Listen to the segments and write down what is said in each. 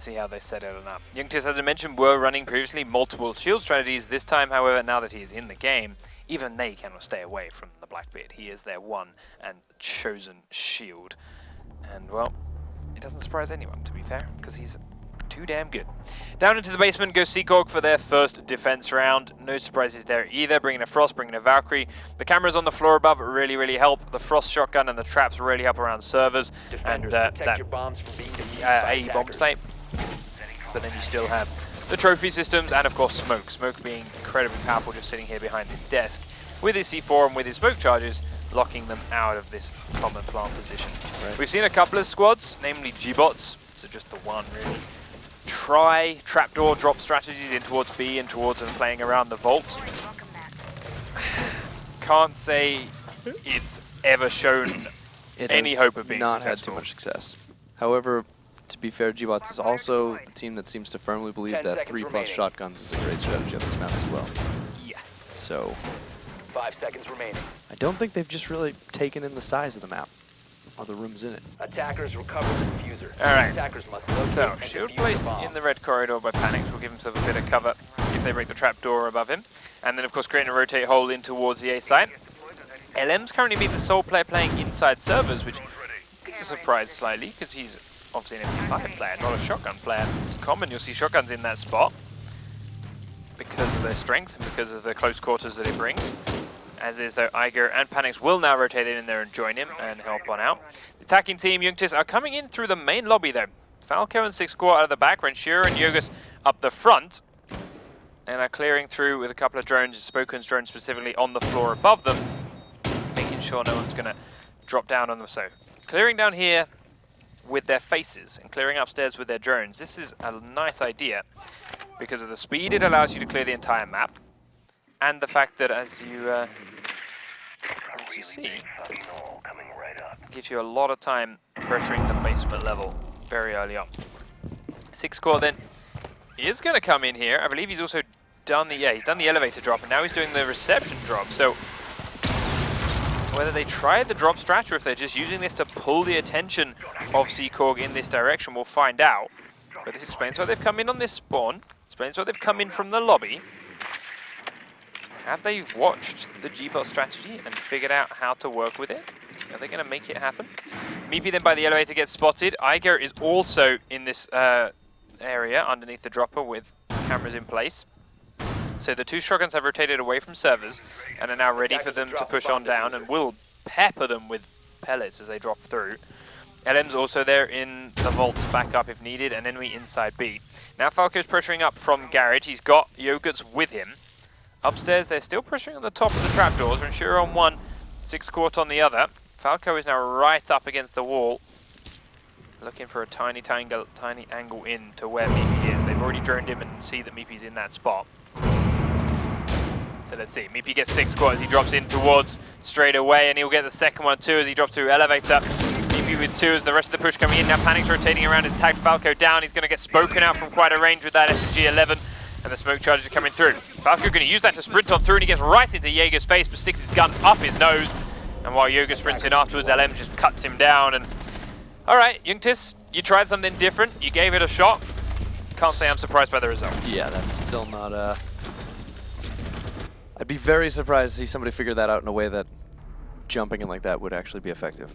See how they set it up. Yunktis, as I mentioned, were running previously multiple shield strategies. This time, however, now that he is in the game, even they cannot stay away from the Blackbeard. He is their one and chosen shield. And, well, it doesn't surprise anyone, to be fair, because he's too damn good. Down into the basement goes Seacork for their first defense round. No surprises there either. Bringing a Frost, bringing a Valkyrie. The cameras on the floor above really help. The Frost shotgun and the traps really help around servers. Defenders, and protect your bombs from being defused by a bomb attackers. site. But then you still have the trophy systems and, of course, Smoke. Smoke being incredibly powerful, just sitting here behind his desk with his C4 and with his smoke charges, locking them out of this common plant position. Right. We've seen a couple of squads, namely G-bots, so just the one really, try trapdoor drop strategies in towards B and towards them playing around the vault. Can't say it's ever shown any hope of being not successful. had too much success. However, to be fair, G-bots is also the team that seems to firmly believe 10 that seconds 3+ remaining. shotguns is a great strategy on this map as well. Yes. So 5 seconds remaining. I don't think they've just really taken in the size of the map or the rooms in it. Attackers recover the diffuser. All right. Attackers must locate So, and shield defuse placed the bomb. in the red corridor by Panics will give himself a bit of cover if they break the trapdoor above him. And then, of course, creating a rotate hole in towards the A site. LM's currently being the sole player playing inside servers, which is a surprise slightly, because he's obviously an MP5 player, not a shotgun player. It's common you'll see shotguns in that spot because of their strength and because of the close quarters that it brings. As is, though, Iger and Panics will now rotate in there and join him and help on out. The attacking team, Yunktis, are coming in through the main lobby, though. Falco and Six Core out of the back, Renshiro and Yogus up the front, and are clearing through with a couple of drones, Spoken's drone specifically, on the floor above them, making sure no one's going to drop down on them. So, clearing down here with their faces and clearing upstairs with their drones. This is a nice idea because of the speed it allows you to clear the entire map, and the fact that as you see, it gives you a lot of time pressuring the basement level very early on. Six Core then is going to come in here. I believe he's also done the he's done the elevator drop, and now he's doing the reception drop. So whether they tried the drop strat or if they're just using this to pull the attention of Seacork in this direction, we'll find out. But this explains why they've come in on this spawn, explains why they've come in from the lobby. Have they watched the G-bot strategy and figured out how to work with it? Are they going to make it happen? Meepy then by the elevator gets spotted. Iger is also in this area underneath the dropper with cameras in place. So the two shotguns have rotated away from servers and are now ready for them to push on down and will pepper them with pellets as they drop through. LM's also there in the vault to back up if needed, and enemy inside B. Now Falco's pressuring up from garage. He's got Yogurts with him. Upstairs, they're still pressuring on the top of the trapdoors. Renshiro on one, Six Core on the other. Falco is now right up against the wall, looking for a tiny angle in to where Meepy is. They've already droned him and see that Meepy's in that spot. So let's see, Meepy gets Six Core as he drops in towards straight away, and he'll get the second one too as he drops through elevator. Meepy with two as the rest of the push coming in. Now Panic's rotating around, has tagged Falco down. He's going to get spoken out from quite a range with that SMG-11, and the smoke charges are coming through. Falco going to use that to sprint on through, and he gets right into Jaeger's face, but sticks his gun up his nose. And while Jaeger sprints in afterwards, LM just cuts him down. And all right, Yunktis, you tried something different. You gave it a shot. Can't say I'm surprised by the result. Yeah, that's still not I'd be very surprised to see somebody figure that out in a way that jumping in like that would actually be effective.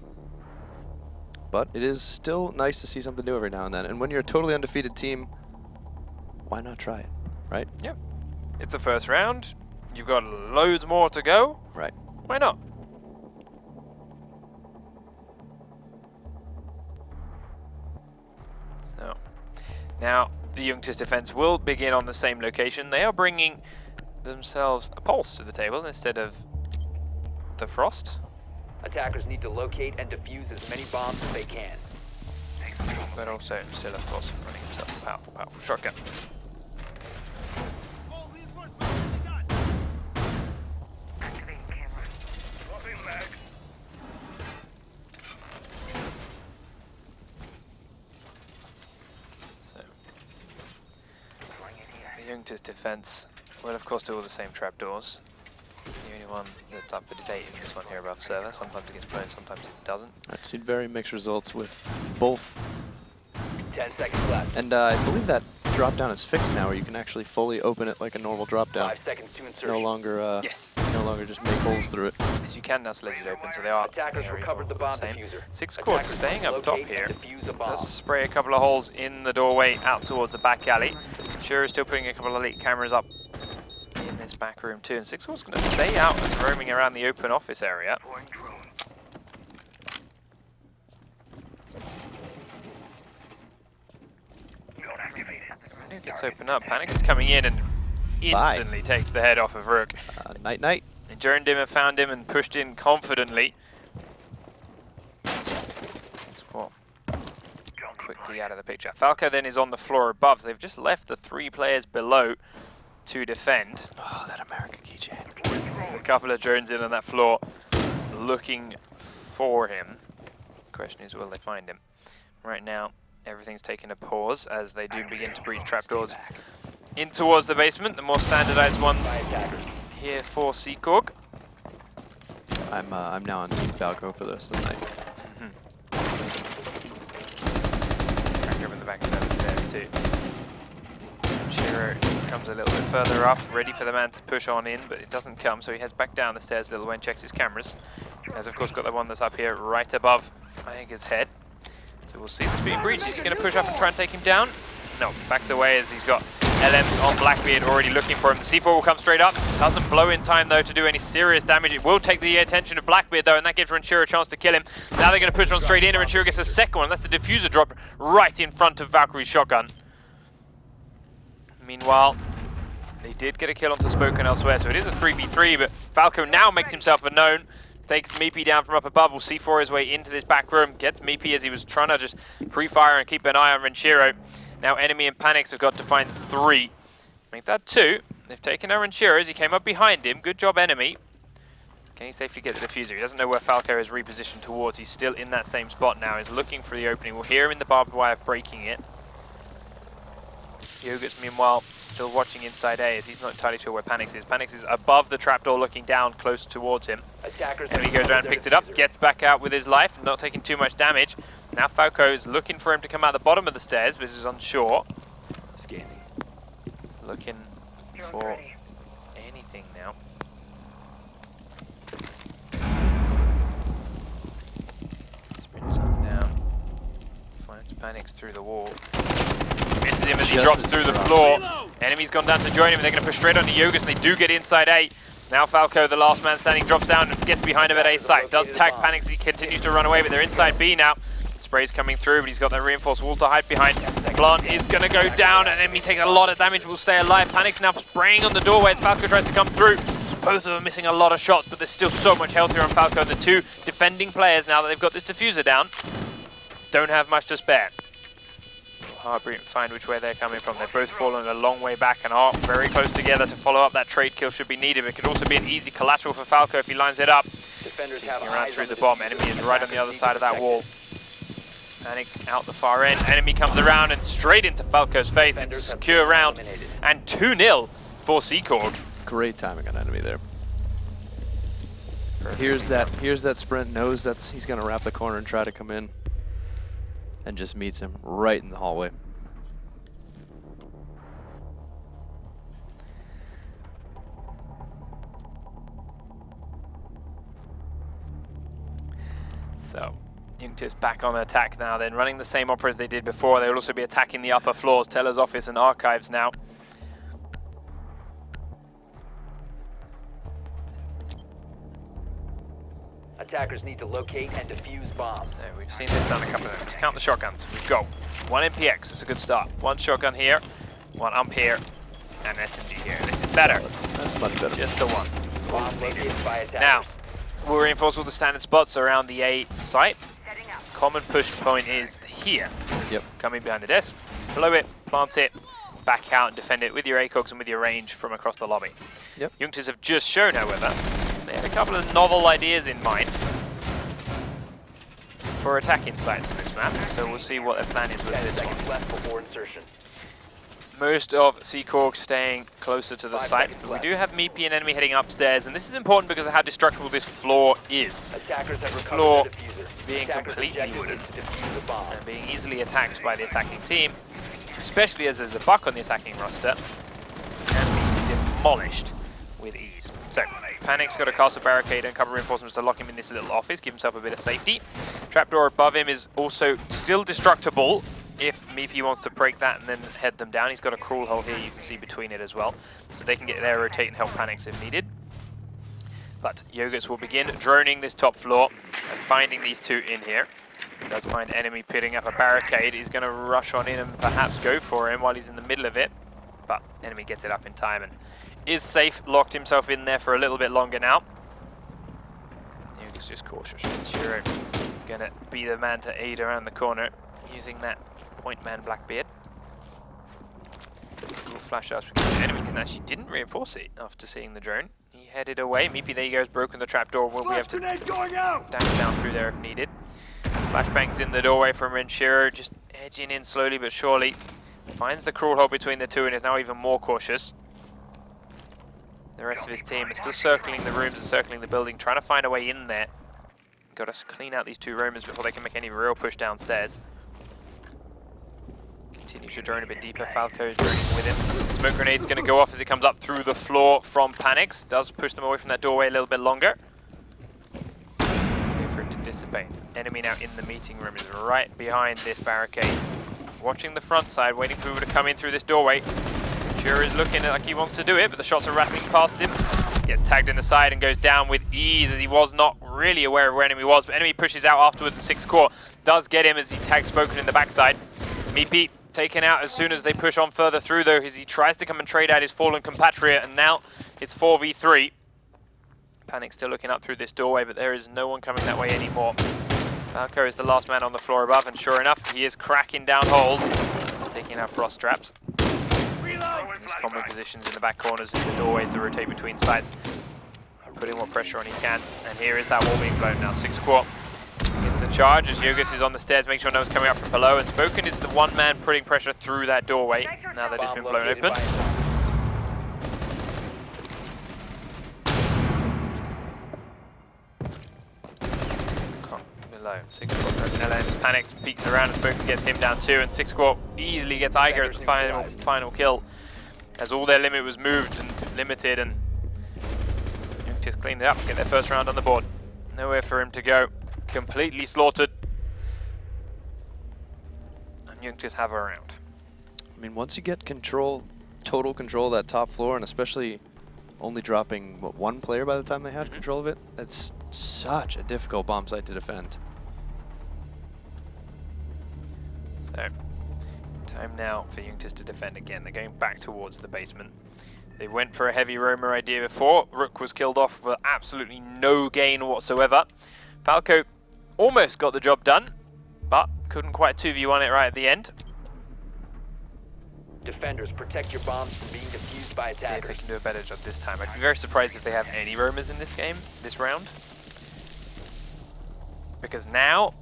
But it is still nice to see something new every now and then. And when you're a totally undefeated team, why not try it, right? Yep. It's the first round. You've got loads more to go. Right. Why not? So, now the Yunktis defense will begin on the same location. They are bringing themselves a pulse to the table instead of the frost. Attackers need to locate and defuse as many bombs as they can. But also still, of course, running himself a powerful shotgun. So, the Yunktis defense will, of course, do all the same trapdoors. The only one that's up for debate is this one here above server. Sometimes it gets blown, sometimes it doesn't. I've seen very mixed results with both 10 seconds left. And I believe that drop down is fixed now, where you can actually fully open it like a normal drop down. 5 seconds to It's insertion. no longer Yes. no longer just make holes through it. Yes, you can now sledge it open, so they are Attackers very recovered the bomb same. diffuser. Six squads Attackers staying up top locate here. and defuse a bomb. Let's spray a couple of holes in the doorway out towards the back alley. Sure is still putting a couple of elite cameras up in this back room too. And Six squad's going to stay out and roaming around the open office area. It gets opened up. Panic is coming in and instantly takes the head off of Rook. Night night. They journed him and found him and pushed in confidently. Squad quickly out of the picture. Falco then is on the floor above. So they've just left the 3 players below to defend. Oh, that American keychain. There's a couple of drones in on that floor looking for him. Question is, will they find him? Right now, everything's taken a pause as they do begin to breach trapdoors in towards the basement. The more standardized ones here for Seacorg. I'm now on Team Falco for the rest of the night. Back over the back side of the stairs too. Shiro comes a little bit further up, ready for the man to push on in, but it doesn't come, so he heads back down the stairs a little way and checks his cameras. Has of course got the one that's up here right above Ianga's head. So we'll see this being breached. Is he going to push up and try and take him down? No, backs away as he's got LMs on Blackbeard already looking for him. The C4 will come straight up. Doesn't blow in time though to do any serious damage. It will take the attention of Blackbeard though, and that gives Renshiro a chance to kill him. Now they're going to push on straight in, and Renshiro gets a second one. That's the diffuser drop right in front of Valkyrie's shotgun. Meanwhile, they did get a kill onto Spoken elsewhere, so it is a 3v3, but Falco now makes himself a known. Takes Meepy down from up above, will C4 his way into this back room, gets Meepy as he was trying to just pre-fire and keep an eye on Renshiro. Now Enemy and Panics have got to find 3. Make that 2. They've taken out Renshiro as he came up behind him. Good job, Enemy. Can he safely get the diffuser? He doesn't know where Falco is repositioned towards. He's still in that same spot now. He's looking for the opening. We'll hear him in the barbed wire breaking it. Yunktis, meanwhile, still watching inside A as he's not entirely sure where Panics is. Panics is above the trapdoor looking down close towards him. Enemy goes around, picks it up, gets back out with his life, not taking too much damage. Now Falco's looking for him to come out the bottom of the stairs, but is unsure. Scanning. Looking for anything now. Sprinters up down. Finds Panics through the wall. Misses him as he drops through the floor. Enemy's gone down to join him, and they're going to push straight onto Yunktis, and they do get inside A. Now Falco, the last man standing, drops down and gets behind him at A site. Does tag Panics, he continues to run away, but they're inside B now. Spray's coming through, but he's got that reinforced wall to hide behind. Blunt is going to go down, and Enemy taking a lot of damage, will stay alive. Panics now spraying on the doorway as Falco tries to come through. Both of them missing a lot of shots, but there's still so much health here on Falco. The 2 defending players, now that they've got this diffuser down, don't have much to spare. Hard to find which way they're coming from. They've both fallen a long way back and are very close together to follow up. That trade kill should be needed. It could also be an easy collateral for Falco if he lines it up. Defenders have Around through the bomb. Enemy is right on the other side of that wall. Panics out the far end. Enemy comes around and straight into Falco's face. It's a secure round and 2-0 for Seacorg. Great timing on Enemy there. Here's that sprint, knows that he's going to wrap the corner and try to come in, and just meets him right in the hallway. So, Yunktis back on attack now, then running the same opera as they did before. They will also be attacking the upper floors, Teller's office and archives now. Attackers need to locate and defuse bombs. So we've seen this done a couple of times. Just count the shotguns. We've got 1 MPX, that's a good start. 1 shotgun here, 1 ump here, and an SMG here. This is better. That's much better. Just the 1. Bomb located by attackers. Now, we'll reinforce all the standard spots around the A site. Common push point is here. Yep. Coming behind the desk, blow it, plant it, back out and defend it with your ACOGs and with your range from across the lobby. Yep. Yunktis have just shown, however, they have a couple of novel ideas in mind for attacking sites on this map, so we'll see what their plan is with this one. Left before insertion. most of Seacork staying closer to the site, but we do have Meepy and enemy heading upstairs, and this is important because of how destructible this floor is. Attackers have This recovered floor the diffuser. being Attackers' completely objective wooden is to defuse the bomb. and being easily attacked by the attacking team, especially as there's a buck on the attacking roster, and being demolished with ease. So, Panic's got a castle barricade and a couple of reinforcements to lock him in this little office, give himself a bit of safety. Trapdoor above him is also still destructible if Meepy wants to break that and then head them down. He's got a crawl hole here you can see between it as well, so they can get there, rotate and help Panics if needed. But Yunktis will begin droning this top floor and finding these two in here. He does find enemy pitting up a barricade. He's going to rush on in and perhaps go for him while he's in the middle of it. But enemy gets it up in time and is safe, locked himself in there for a little bit longer now. Yunktis just cautious. Shiro going to be the man to aid around the corner using that point man Blackbeard. Little flash ups because the enemy didn't reinforce it after seeing the drone. He headed away. Meepy, there he goes, broken the trapdoor. Will be able to dash down through there if needed. Flashbang's in the doorway from Renshiro, just edging in slowly but surely. Finds the crawl hole between the two and is now even more cautious. The rest of his team is still circling the rooms and circling the building, trying to find a way in there. Got to clean out these two roamers before they can make any real push downstairs. Continues to drone a bit deeper. Falco's droning with him. Smoke grenade's going to go off as it comes up through the floor from Panics. Does push them away from that doorway a little bit longer. Wait for it to dissipate. Enemy now in the meeting room is right behind this barricade. Watching the front side, waiting for people to come in through this doorway. Sure is looking like he wants to do it, but the shots are rattling past him. Gets tagged in the side and goes down with ease as he was not really aware of where enemy was, but enemy pushes out afterwards and 6 core does get him as he tags Smoken in the backside. Meepy taken out as soon as they push on further through though, as he tries to come and trade out his fallen compatriot, and now it's 4v3. Panic still looking up through this doorway, but there is no one coming that way anymore. Falco is the last man on the floor above, and sure enough, he is cracking down holes, taking out frost traps. His combo positions in the back corners and the doorways that rotate between sites, putting what pressure on he can. And here is that wall being blown now. 6 core gets the charge as Yunktis is on the stairs, making sure no one's coming up from below. And Spoken is the one man putting pressure through that doorway now that it's been blown open. Below. 6 core LMs panics, peeks around and Spoken gets him down too, and 6 core easily gets Iger at the final kill, as all their limit was moved and limited, and Yunktis cleaned it up, get their first round on the board. Nowhere for him to go, completely slaughtered, and Yunktis have a round. I mean, once you get control, total control of that top floor, and especially only dropping, what, 1 player by the time they had control of it, that's such a difficult bomb site to defend. So, time now for Yunktis to defend again. They're going back towards the basement. They went for a heavy roamer idea before. Rook was killed off for absolutely no gain whatsoever. Falco almost got the job done, but couldn't quite 2v1 it right at the end. Defenders, protect your bombs from being defused by See if they attackers. can do a better job this time. I'd be very surprised if they have any roamers in this game, this round. Because now,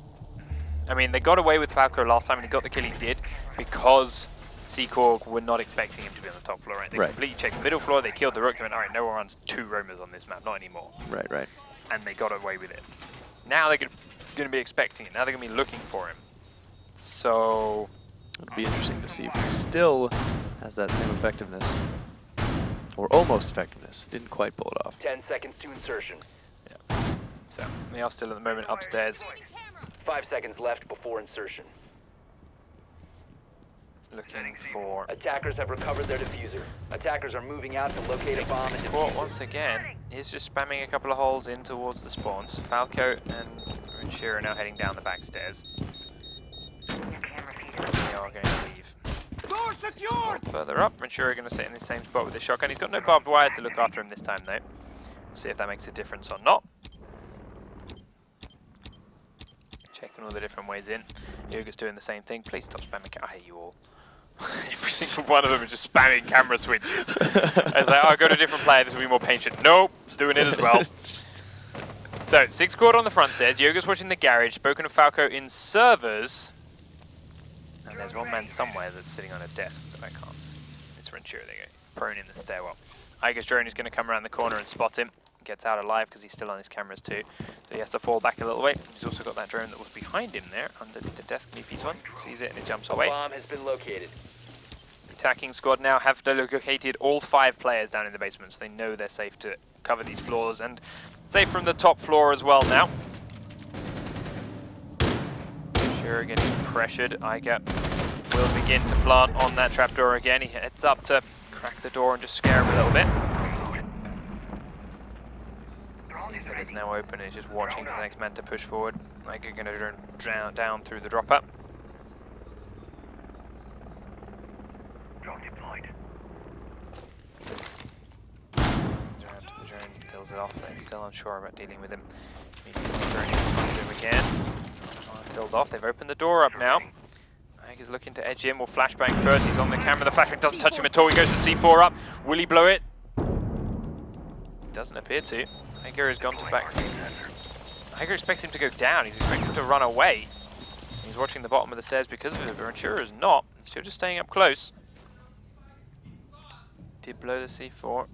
I mean, they got away with Falco last time and he got the kill he did because Seacork were not expecting him to be on the top floor, right? They completely checked the middle floor, they killed the Rook, they went, alright, no one runs 2 roamers on this map, not anymore. Right. And they got away with it. Now they're going to be expecting it, now they're going to be looking for him. So It'll be interesting to see if he still has that same effectiveness. Or almost effectiveness. Didn't quite pull it off. 10 seconds to insertion. yeah. So they are still at the moment upstairs. 5 seconds left before insertion. Looking for Attackers have recovered their diffuser. Attackers are moving out to locate a bomb and 6 core defuse it. once again. He's just spamming a couple of holes in towards the spawns. Falco and Renshiro now heading down the back stairs. They are going to leave. Door secured! Further up, Renshiro going to sit in the same spot with his shotgun. He's got no barbed wire to look after him this time though. We'll see if that makes a difference or not. Checking all the different ways in. Yuga's doing the same thing. Please stop spamming. I hate you all. Every single one of them is just spamming camera switches. I was like, oh, go to a different player, this will be more patient. Nope, it's doing it as well. So, 6 core on the front stairs. Yoga's watching the garage. Spoken of Falco in servers. And there's one man somewhere that's sitting on a desk that I can't see. It's Ventura, there you go. Prone in the stairwell. Iger's drone is going to come around the corner and spot him. Gets out alive because he's still on his cameras too. So he has to fall back a little way. He's also got that drone that was behind him there, underneath the desk. Meepy's one. Sees it and it jumps away. Bomb has been located. Attacking squad now have located all 5 players down in the basement, so they know they're safe to cover these floors and safe from the top floor as well now. Sure, getting pressured. Iger will begin to plant on that trapdoor again. He heads up to crack the door and just scare him a little bit. Sees that it's now open and is just watching for the next man to push forward. Iger going to drone down through the drop up. Drone deployed. The drone kills it off. They're still unsure about dealing with him. Maybe him again. Killed off. They've opened the door up now. Iger's looking to edge in. Will flashbang first. He's on the camera. The flashbang doesn't touch him at all. He goes to C4 up. Will he blow it? Doesn't appear to. Iger has gone to back. Iger expects him to go down. He's expecting him to run away. He's watching the bottom of the stairs because of it, but Ventura is not. He's still just staying up close. Did blow the C4.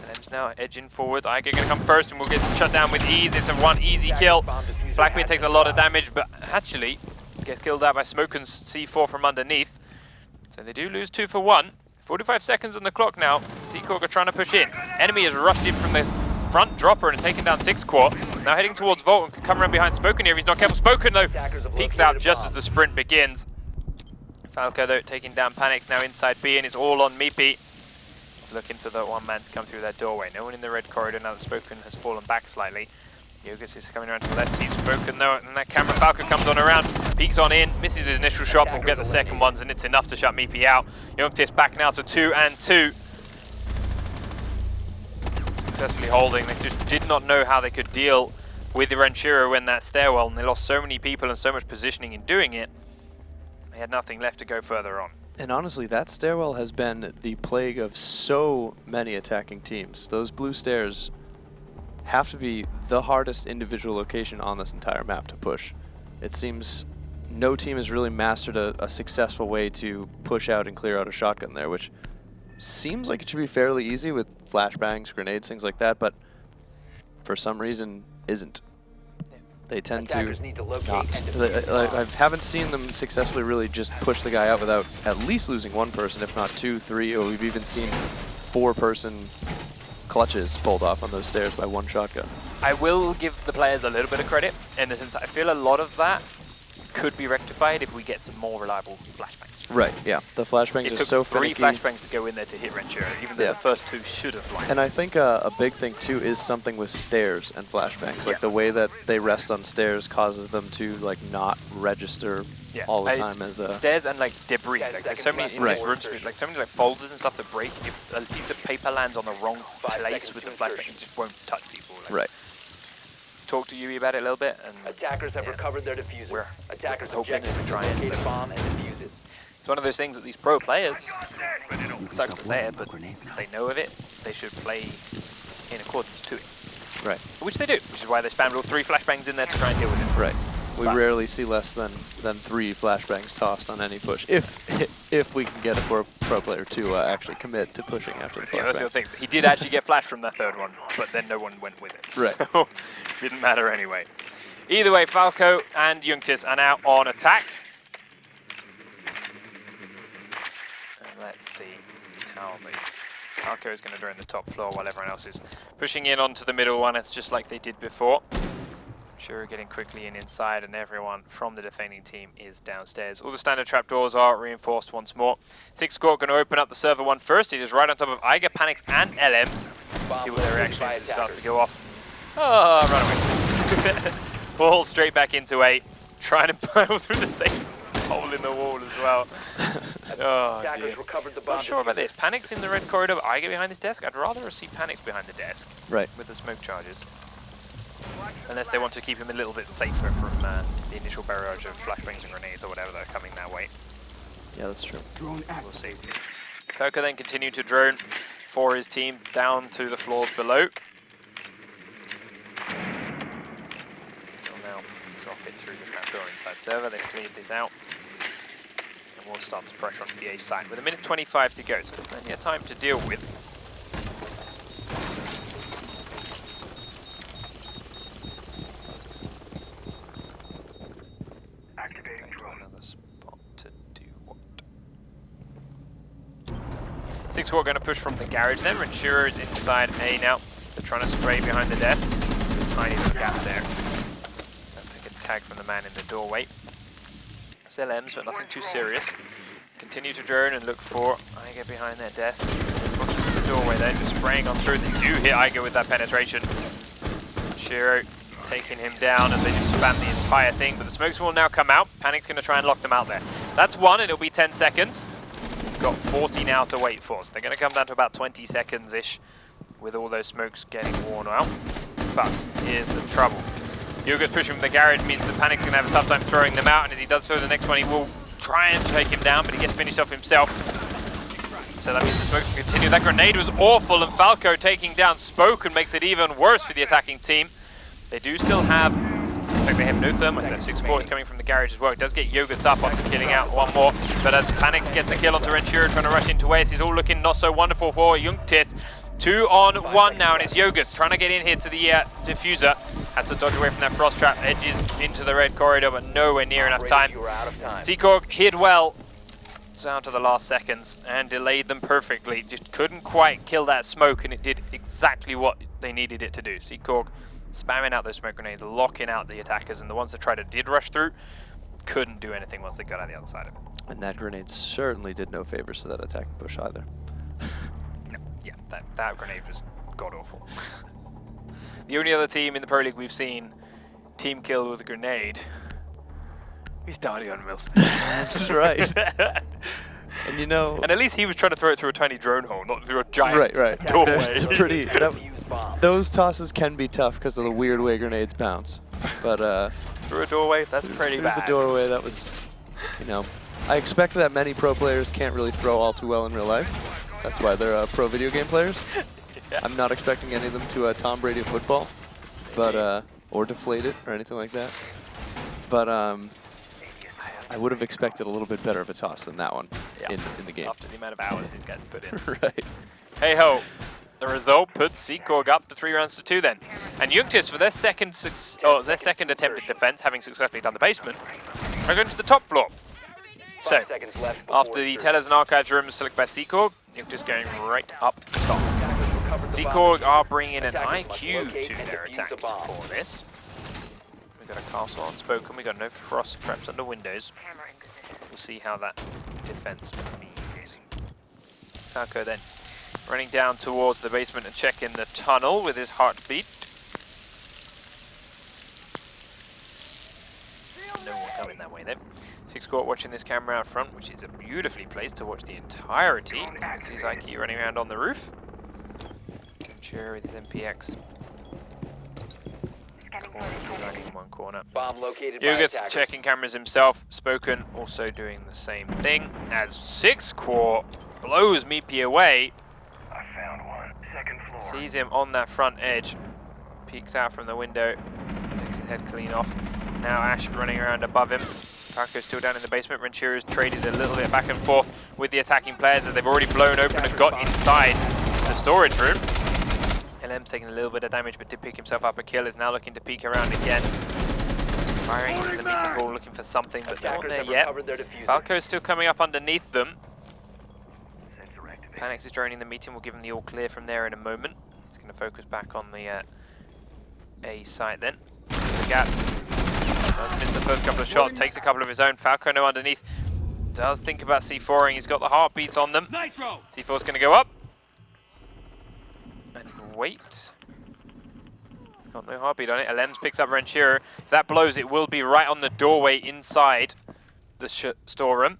LM's now edging forward. Iger going to come first and will get shut down with ease. It's a one easy kill. Blackbeard takes a lot of damage, but actually gets killed out by Smoken's C4 from underneath. So they do lose 2 for 1. 45 seconds on the clock now. Seacork are trying to push in. Enemy has rushed in from the front dropper and taken down 6 Quad. Now heading towards Volt and can come around behind Spoken here if he's not careful. Spoken though peeks out just as the sprint begins. Falco though taking down Panics now inside B and is all on Meepy. He's looking for the one man to come through that doorway. No one in the red corridor now that Spoken has fallen back slightly. Yunktis is coming around to the left. He's Spoken though, and that camera Falco comes on around, peeks on in, misses his initial shot, but will get the second ones, and it's enough to shut Meepy out. Yunktis back now to 2 and 2. Successfully holding. They just did not know how they could deal with the Ranchero in that stairwell, and they lost so many people and so much positioning in doing it. They had nothing left to go further on. And honestly, that stairwell has been the plague of so many attacking teams. Those blue stairs have to be the hardest individual location on this entire map to push. It seems no team has really mastered a successful way to push out and clear out a shotgun there, which seems like it should be fairly easy with flashbangs, grenades, things like that, but for some reason isn't. They tend to not. I haven't seen them successfully really just push the guy out without at least losing 1 person, if not 2, 3, or we've even seen 4-person clutches pulled off on those stairs by 1 shotgun. I will give the players a little bit of credit in the sense that I feel a lot of that could be rectified if we get some more reliable flashbangs. Right, yeah. The flashbangs are so finicky. It took 3 flashbangs to go in there to hit Ranchero, even though the first 2 should have lined. And I think a big thing too is something with stairs and flashbangs. Like the way that they rest on stairs causes them to like not register all the time as a... Stairs and like debris. Like there's so many in these rooms, like so many like folders and stuff that break. If a piece of paper lands on the wrong place with the flashbang, it just won't touch people. Like, right. Talk to Yui about it a little bit, and attackers have recovered their diffuser. Attackers hoping to try and locate a bomb and defuse it. It's one of those things that these pro players, it sucks to say it, but they know of it. They should play in accordance to it. Right. Which they do, which is why they spammed all 3 flashbangs in there to try and deal with it. Right. We rarely see less than 3 flashbangs tossed on any push, if we can get a pro player to actually commit to pushing after the flashbang. Yeah, that's the other thing. He did actually get flashed from that 3rd one, but then no one went with it. Right. So, didn't matter anyway. Either way, Falco and Yunktis are now on attack. And let's see how Falco is going to drone the top floor while everyone else is pushing in onto the middle one. It's just like they did before. Sure, getting quickly in inside, and everyone from the defending team is downstairs. All the standard trapdoors are reinforced once more. 6 Squad going to open up the server one first. It is right on top of Iger, Panics, and LMs. See what their reaction is as it starts to go off. Oh, run away. Ball straight back into 8. Trying to pile through the same hole in the wall as well. Oh, dear. Not sure about this. Panics in the red corridor, Iger behind his desk. I'd rather see Panics behind the desk. Right. With the smoke charges. Unless they want to keep him a little bit safer from the initial barrage of flashbangs and grenades or whatever that are coming their way. Yeah, that's true. We'll see. Coco then continued to drone for his team down to the floors below. They'll now drop it through the trapdoor inside server. They've cleared this out. will start to pressure onto the A side. With a minute 25 to go, so plenty of time to deal with. Activating drone. Another spot to do what? 6 Squad going to push from the garage then. Ventura is inside A now. They're trying to spray behind the desk. There's a tiny little gap there. That's like a tag from the man in the doorway. It's LMs, but nothing too serious. Continue to drone and look for Iger behind their desk. Watching to the doorway then, just spraying on through. They do hit Iger with that penetration. Shiro taking him down, and they just spam the entire thing. But the smokes will now come out. Panic's going to try and lock them out there. That's one, and it'll be 10 seconds. Got 40 now to wait for, so they're going to come down to about 20 seconds-ish with all those smokes getting worn out. But here's the trouble. Yunktis pushing from the garage means that Panic's going to have a tough time throwing them out, and as he does throw the next one, he will try and take him down, but he gets finished off himself. So that means the smokes will continue. That grenade was awful, and Falco taking down Spoken makes it even worse for the attacking team. They do still have, in fact they have no thermite left. 6 Squad is coming from the garage as well. It does get Yunktis up after killing out one more, but as Panic gets the kill onto Ventura, trying to rush into Ace, it's all looking not so wonderful for Yunktis. 2 on 1 now, and it's Yunktis trying to get in here to the diffuser. Had to dodge away from that frost trap, edges into the red corridor, but nowhere near enough time. Seacork hid well down to the last seconds and delayed them perfectly. Just couldn't quite kill that smoke, and it did exactly what they needed it to do. Seacork spamming out those smoke grenades, locking out the attackers, and the ones that did rush through couldn't do anything once they got out the other side of it. And that grenade certainly did no favors to that attacking push either. Yeah, that grenade was god-awful. The only other team in the Pro League we've seen team kill with a grenade is Dardion Mills. That's right. And you know... And at least he was trying to throw it through a tiny drone hole, not through a giant doorway. It's a pretty... those tosses can be tough because of the weird way grenades bounce. But through a doorway, that's pretty bad. Through the doorway, that was, you know... I expect that many pro players can't really throw all too well in real life. That's why they're pro video game players. Yeah. I'm not expecting any of them to Tom Brady football, but or deflate it or anything like that. But I would have expected a little bit better of a toss than that one in the game. After the amount of hours these guys put in. Right. Hey ho, the result puts Seacork up to 3 rounds to 2 then. And Yunktis, for their second attempt at defense, having successfully done the basement, are going to the top floor. So, after the Tellers and Archives room is selected by Seacork, Yunktis going right up top. Seacork are bringing an IQ to their attack for this. We've got a castle unspoken, we've got no frost traps under windows. We'll see how that defense means. Falco then running down towards the basement and checking the tunnel with his heartbeat. No one coming that way then. 6 Squad watching this camera out front, which is a beautifully placed to watch the entirety. You can see his IQ running around on the roof. Ventura with his MPX. Running in one corner. Bomb located by Yunktis attackers. checking cameras himself. Spoken also doing the same thing. As 6 Squad blows Meepy away. I found one. Second floor. Sees him on that front edge. Peeks out from the window. Takes his head clean off. Now Ash running around above him. Falco's still down in the basement. Ventura's traded a little bit back and forth with the attacking players as they've already blown open and got inside the storage room. LM's taking a little bit of damage but did pick himself up a kill. Is now looking to peek around again. Firing into the meeting hall looking for something, but not there yet. Falco's still coming up underneath them. Panix is droning the meeting. We'll give him the all clear from there in a moment. He's going to focus back on the A site then. The gap. Does miss the first couple of shots, takes a couple of his own. Falco no underneath. Does think about C4ing. He's got the heartbeats on them. Nitro. C4's going to go up. And wait. It's got no heartbeat on it. LMs picks up Ventura. If that blows, it will be right on the doorway inside the storeroom.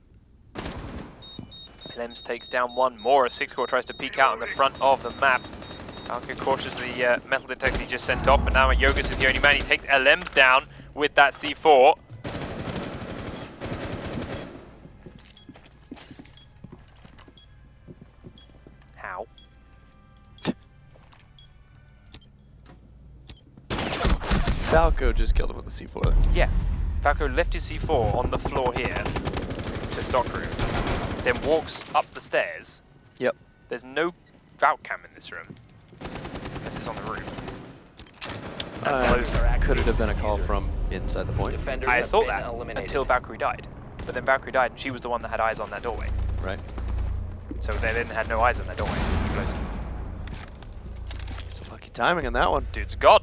LMs takes down one more as 6 Squad tries to peek out on the front of the map. Falco cautiously metal detector he just sent off, but now Yunktis is the only man. He takes LMs down with that C4. How? Falco just killed him with the C4. Yeah. Falco left his C4 on the floor here Yunktis stock room, then walks up the stairs. Yep. There's no Valk cam in this room, unless it's on the roof. Could it have been a call from inside the point? Defenders I have thought been that eliminated. until Valkyrie died. But then Valkyrie died and she was the one that had eyes on that doorway. Right. So they then had no eyes on that doorway. He closed it. It's lucky timing on that one. Dude's a god.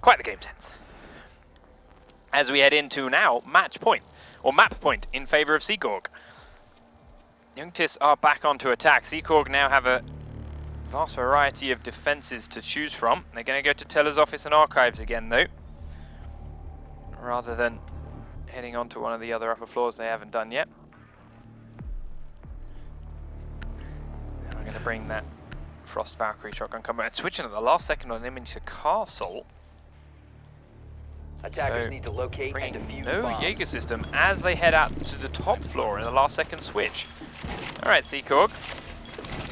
Quite the game sense. As we head into now match point, or map point, in favor of Seakorg. Yunktis are back onto attack. Seakorg now have a vast variety of defenses to choose from. They're going to go to Teller's office and archives again though, rather than heading on to one of the other upper floors they haven't done yet. Now we're going to bring that Frost Valkyrie shotgun combo and switching at the last second on him into Castle. Attackers So, need to locate and bringing defuse no bombs. Jaeger system as they head out to the top floor in the last second switch. Alright, Seakorg,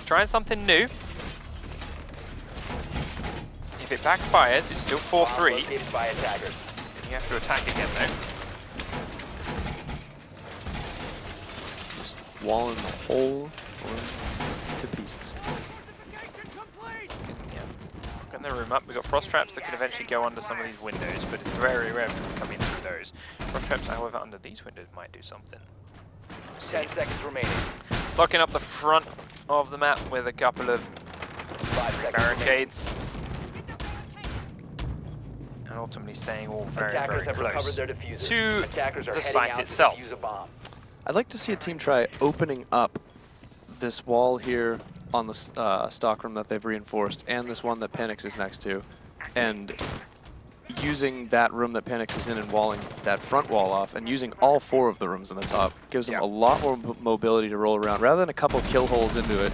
trying something new. If it backfires, it's still Bomb 4-3. located by attackers. You have to attack again though. Just walling the whole room to pieces. Fortification complete! Yeah. Getting the room up. We've got frost traps that can eventually go under some of these windows, but it's very rare to come in through those. Frost traps, however, under these windows might do something. 10 seconds remaining. Blocking up the front of the map with a couple of 5 seconds barricades. And ultimately staying all very, Attackers very have recovered close their diffuser. to Attackers are the heading site out itself. to defuse a bomb. I'd like to see a team try opening up this wall here on the stockroom that they've reinforced, and this one that Panix is next to, and using that room that Panix is in and walling that front wall off, and using all 4 of the rooms on the top. Gives them a lot more mobility to roll around, rather than a couple kill holes into it.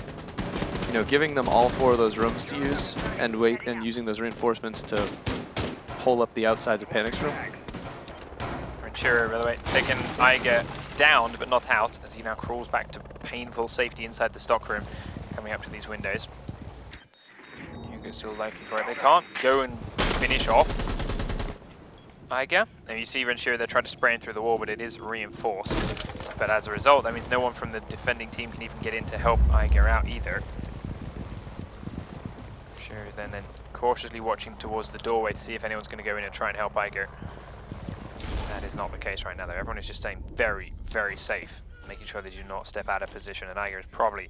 You know, giving them all 4 of those rooms to use, and using those reinforcements to hole up the outsides of Panix room. Ranchero, by the way, taking Eiger down but not out as he now crawls back to painful safety inside the stockroom, coming up to these windows. Yugo's still looking for it. They can't go and finish off Eiger. And you see Ranchero, they're trying to spray him through the wall, but it is reinforced. But as a result, that means no one from the defending team can even get in to help Eiger out either. Ranchero then cautiously watching towards the doorway to see if anyone's going to go in and try and help Eiger. That is not the case right now though. Everyone is just staying very, very safe, making sure they do not step out of position, and Eiger is probably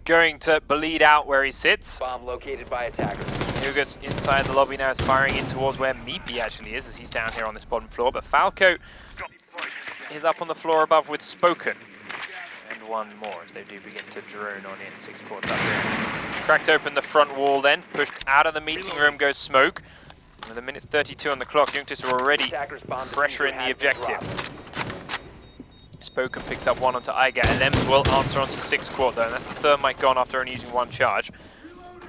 going to bleed out where he sits. Bomb located by attackers. Yuga's inside the lobby now, is firing in towards where Meepy actually is, as he's down here on this bottom floor, but Falco is up on the floor above with Spoken. And one more as they do begin to drone on in. 6 quarters up here. Cracked open the front wall then, pushed out of the meeting room goes Smoke. With a minute 32 on the clock, Yunktis are already Attackers bomb pressuring diffuser the has been objective. dropped. Spoken picks up 1 onto Eiger, and Lems will answer onto 6 quart though, and that's the thermite gone after only using 1 charge.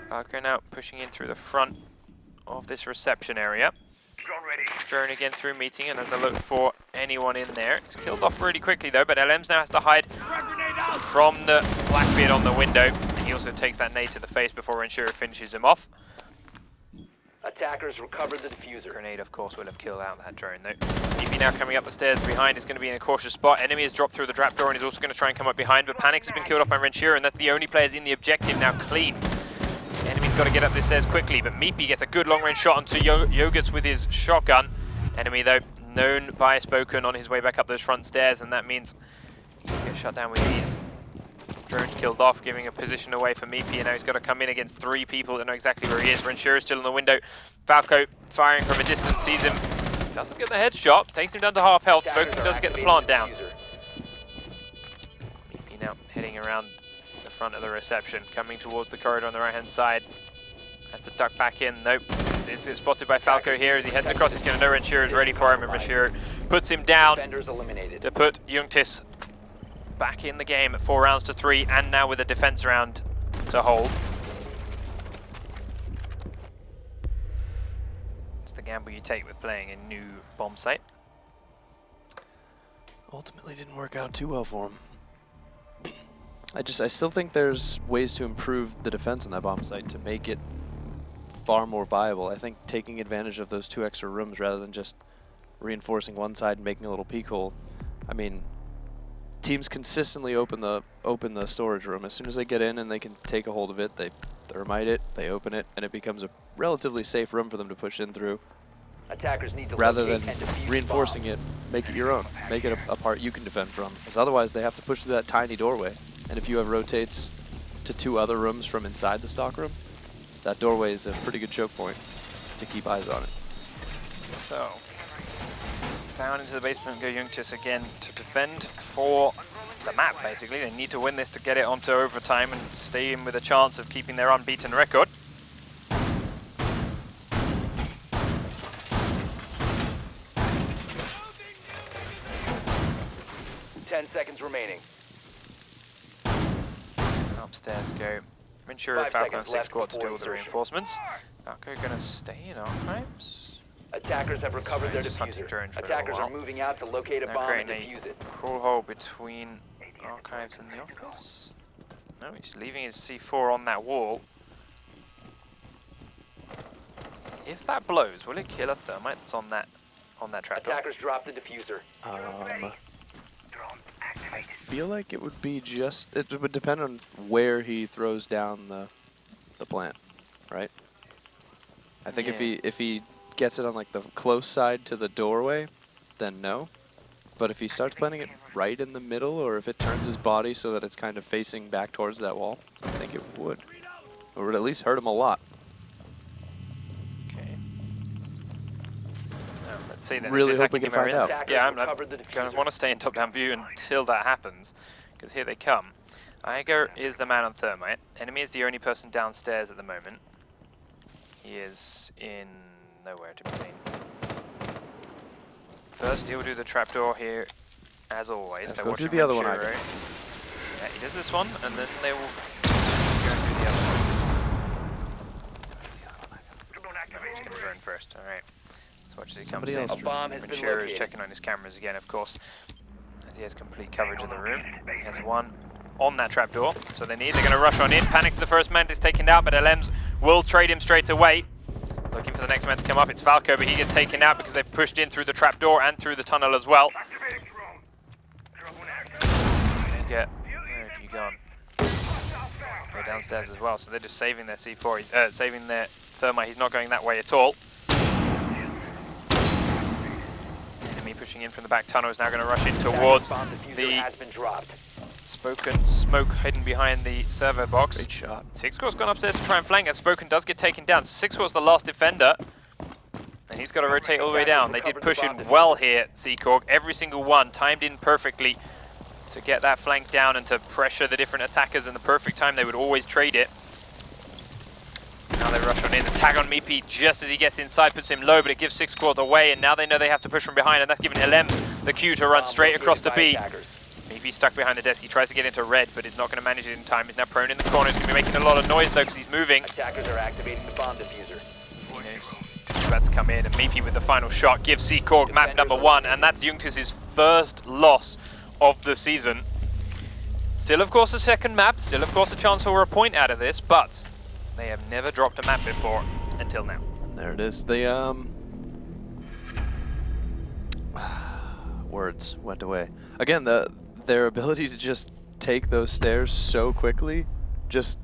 Valkyrie now pushing in through the front of this reception area. Drone again through meeting, and as I look for anyone in there, it's killed off really quickly though, but LMs now has to hide from the Blackbeard on the window, and he also takes that nade to the face before Ranchero finishes him off. Attackers recovered the diffuser. Grenade, of course, would have killed out that drone though. Evie now coming up the stairs behind is going to be in a cautious spot. Enemy has dropped through the trapdoor and is also going to try and come up behind, but Panix has been killed off by Ranchero, and that's the only players in the objective now clean. Enemy's got to get up the stairs quickly, but Meepy gets a good long-range shot onto Yogurts with his shotgun. Enemy, though, known by Spoken on his way back up those front stairs, and that means he can get shut down with these. Drone's killed off, giving a position away for Meepy, and now he's got to come in against 3 people that know exactly where he is. Ranchero's still in the window. Falco firing from a distance, sees him. Doesn't get the headshot, takes him down to half health. Spoken does get the plant down. Meepy now heading around the front of the reception, coming towards the corridor on the right-hand side. Has to duck back in. Nope. It's spotted by Falco here as he heads across. He's going to know Ranchero is ready for him, and Ranchero puts him down Defenders eliminated. to put Yunktis back in the game at 4 rounds to 3, and now with a defense round to hold. It's the gamble you take with playing a new bomb site. Ultimately didn't work out too well for him. I still think there's ways to improve the defense on that bomb site to make it far more viable. I think taking advantage of those 2 extra rooms rather than just reinforcing one side and making a little peek hole. I mean, teams consistently open the storage room. As soon as they get in and they can take a hold of it, they thermite it, they open it, and it becomes a relatively safe room for them to push in through. Attackers need to Rather than locate and defuse the reinforcing bomb. it, make it your own. Make it a part you can defend from. Because otherwise they have to push through that tiny doorway. And if you have rotates to 2 other rooms from inside the stock room, that doorway is a pretty good choke point to keep eyes on it. So, down into the basement go Yunktis again to defend for the map, basically. They need to win this to get it onto overtime and stay in with a chance of keeping their unbeaten record. 10 seconds remaining. Upstairs go Ventura, 5 Falco, and seconds 6 left squad to before deal with the insertion. reinforcements. Falco gonna stay in archives. Attackers have recovered their Just hunting diffuser. drones for a Attackers little are while. moving out to locate a Now bomb and creating defuse it. a crawl hole between archives and the office. No, he's leaving his C4 on that wall. If that blows, will it kill a thermite that's on that trapdoor? Attackers drop the diffuser. I Drone activated. feel like it would be just, it would depend on where he throws down the plant, right? I think if he gets it on like the close side to the doorway, then no. But if he starts planting it right in the middle, or if it turns his body so that it's kind of facing back towards that wall, I think it would. Or would at least hurt him a lot. Okay. Let's see then. Really Is the hope we attacking can team find are in? out. Yeah, I'm Recovered the going to diffuser. want to stay in top-down view until that happens, because here they come. Iger is the man on thermite. Enemy is the only person downstairs at the moment. He is in nowhere to be seen. First, he'll do the trapdoor here, as always. Let's They're go do watching the other one, Ventura. Iger. Yeah, he does this one, and then they will go and do the other one. Drone He's activated. going to drone first. All right. Let's watch as he Somebody comes else in. A bomb has been Ventura is located. checking on his cameras again, of course, as he has complete coverage of the room. He has one on that trapdoor, so they're going to rush on in. Panic to the first man is taken out, but LMs will trade him straight away. Looking for the next man to come up. It's Falco, but he gets taken out because they've pushed in through the trapdoor and through the tunnel as well. Activating drone. Drone activated. Where have you gone? They're downstairs as well, so they're just saving their C4, saving their thermite. He's not going that way at all. Enemy pushing in from the back tunnel is now going to rush in towards Bomb diffuser the has been dropped. Spoken smoke hidden behind the servo box. Great shot. Six Squad's gone upstairs to try and flank, and Spoken does get taken down. So Six Squad's the last defender, and he's got to rotate all the way down. They did push in well here, Seacork. Every single one timed in perfectly to get that flank down and to pressure the different attackers in the perfect time. They would always trade it. Now they rush on in. The tag on Meepy just as he gets inside puts him low, but it gives Six Squad away, and now they know they have to push from behind, and that's giving LM the cue to run Bomb straight across the located by B. attackers. Maybe stuck behind the desk. He tries to get into red, but is not going to manage it in time. He's now prone in the corner. He's going to be making a lot of noise, though, because he's moving. Attackers are activating the bomb diffuser. He knows he's about to come in, and Meepy with the final shot gives Seacork map number 1, and that's Yunktis' first loss of the season. Still, of course, a second map. Still, of course, a chance for a point out of this, but they have never dropped a map before until now. And there it is. The words went away. Again, their ability to just take those stairs so quickly, just,